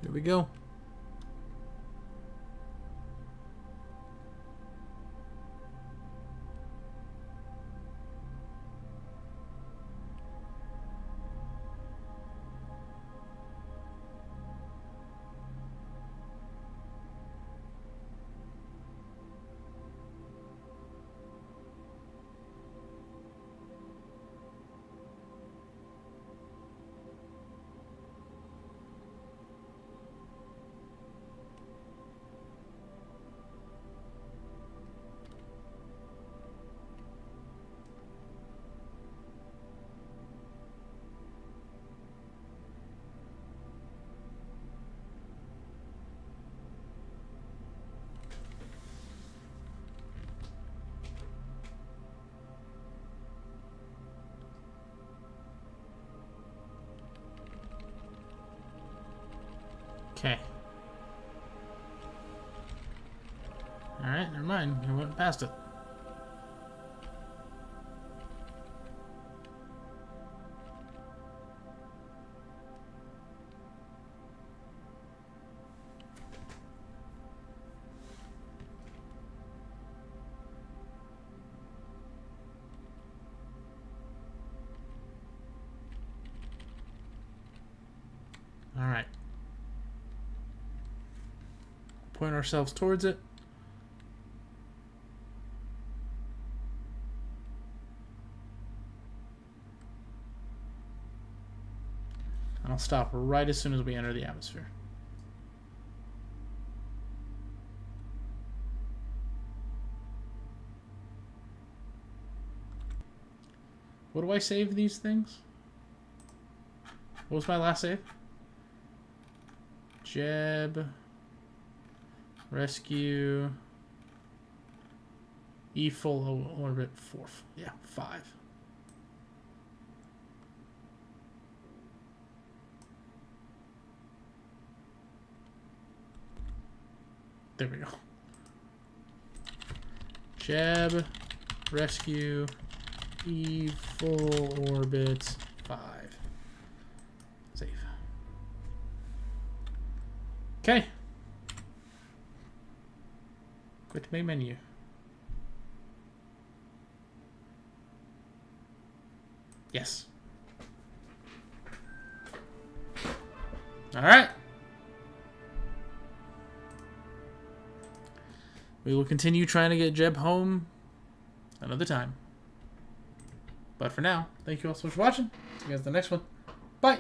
Speaker 1: Here we go. Okay. Alright, never mind. I went past it. Alright. Point ourselves towards it. And I'll stop right as soon as we enter the atmosphere. What do I save these things? What was my last save? Jeb. Rescue. E full orbit 4. Yeah, 5. There we go. Jeb. Rescue. E full orbit 5. Save. Okay. Quit main menu. Yes. All right. We will continue trying to get Jeb home another time. But for now, thank you all so much for watching. See you guys in the next one. Bye.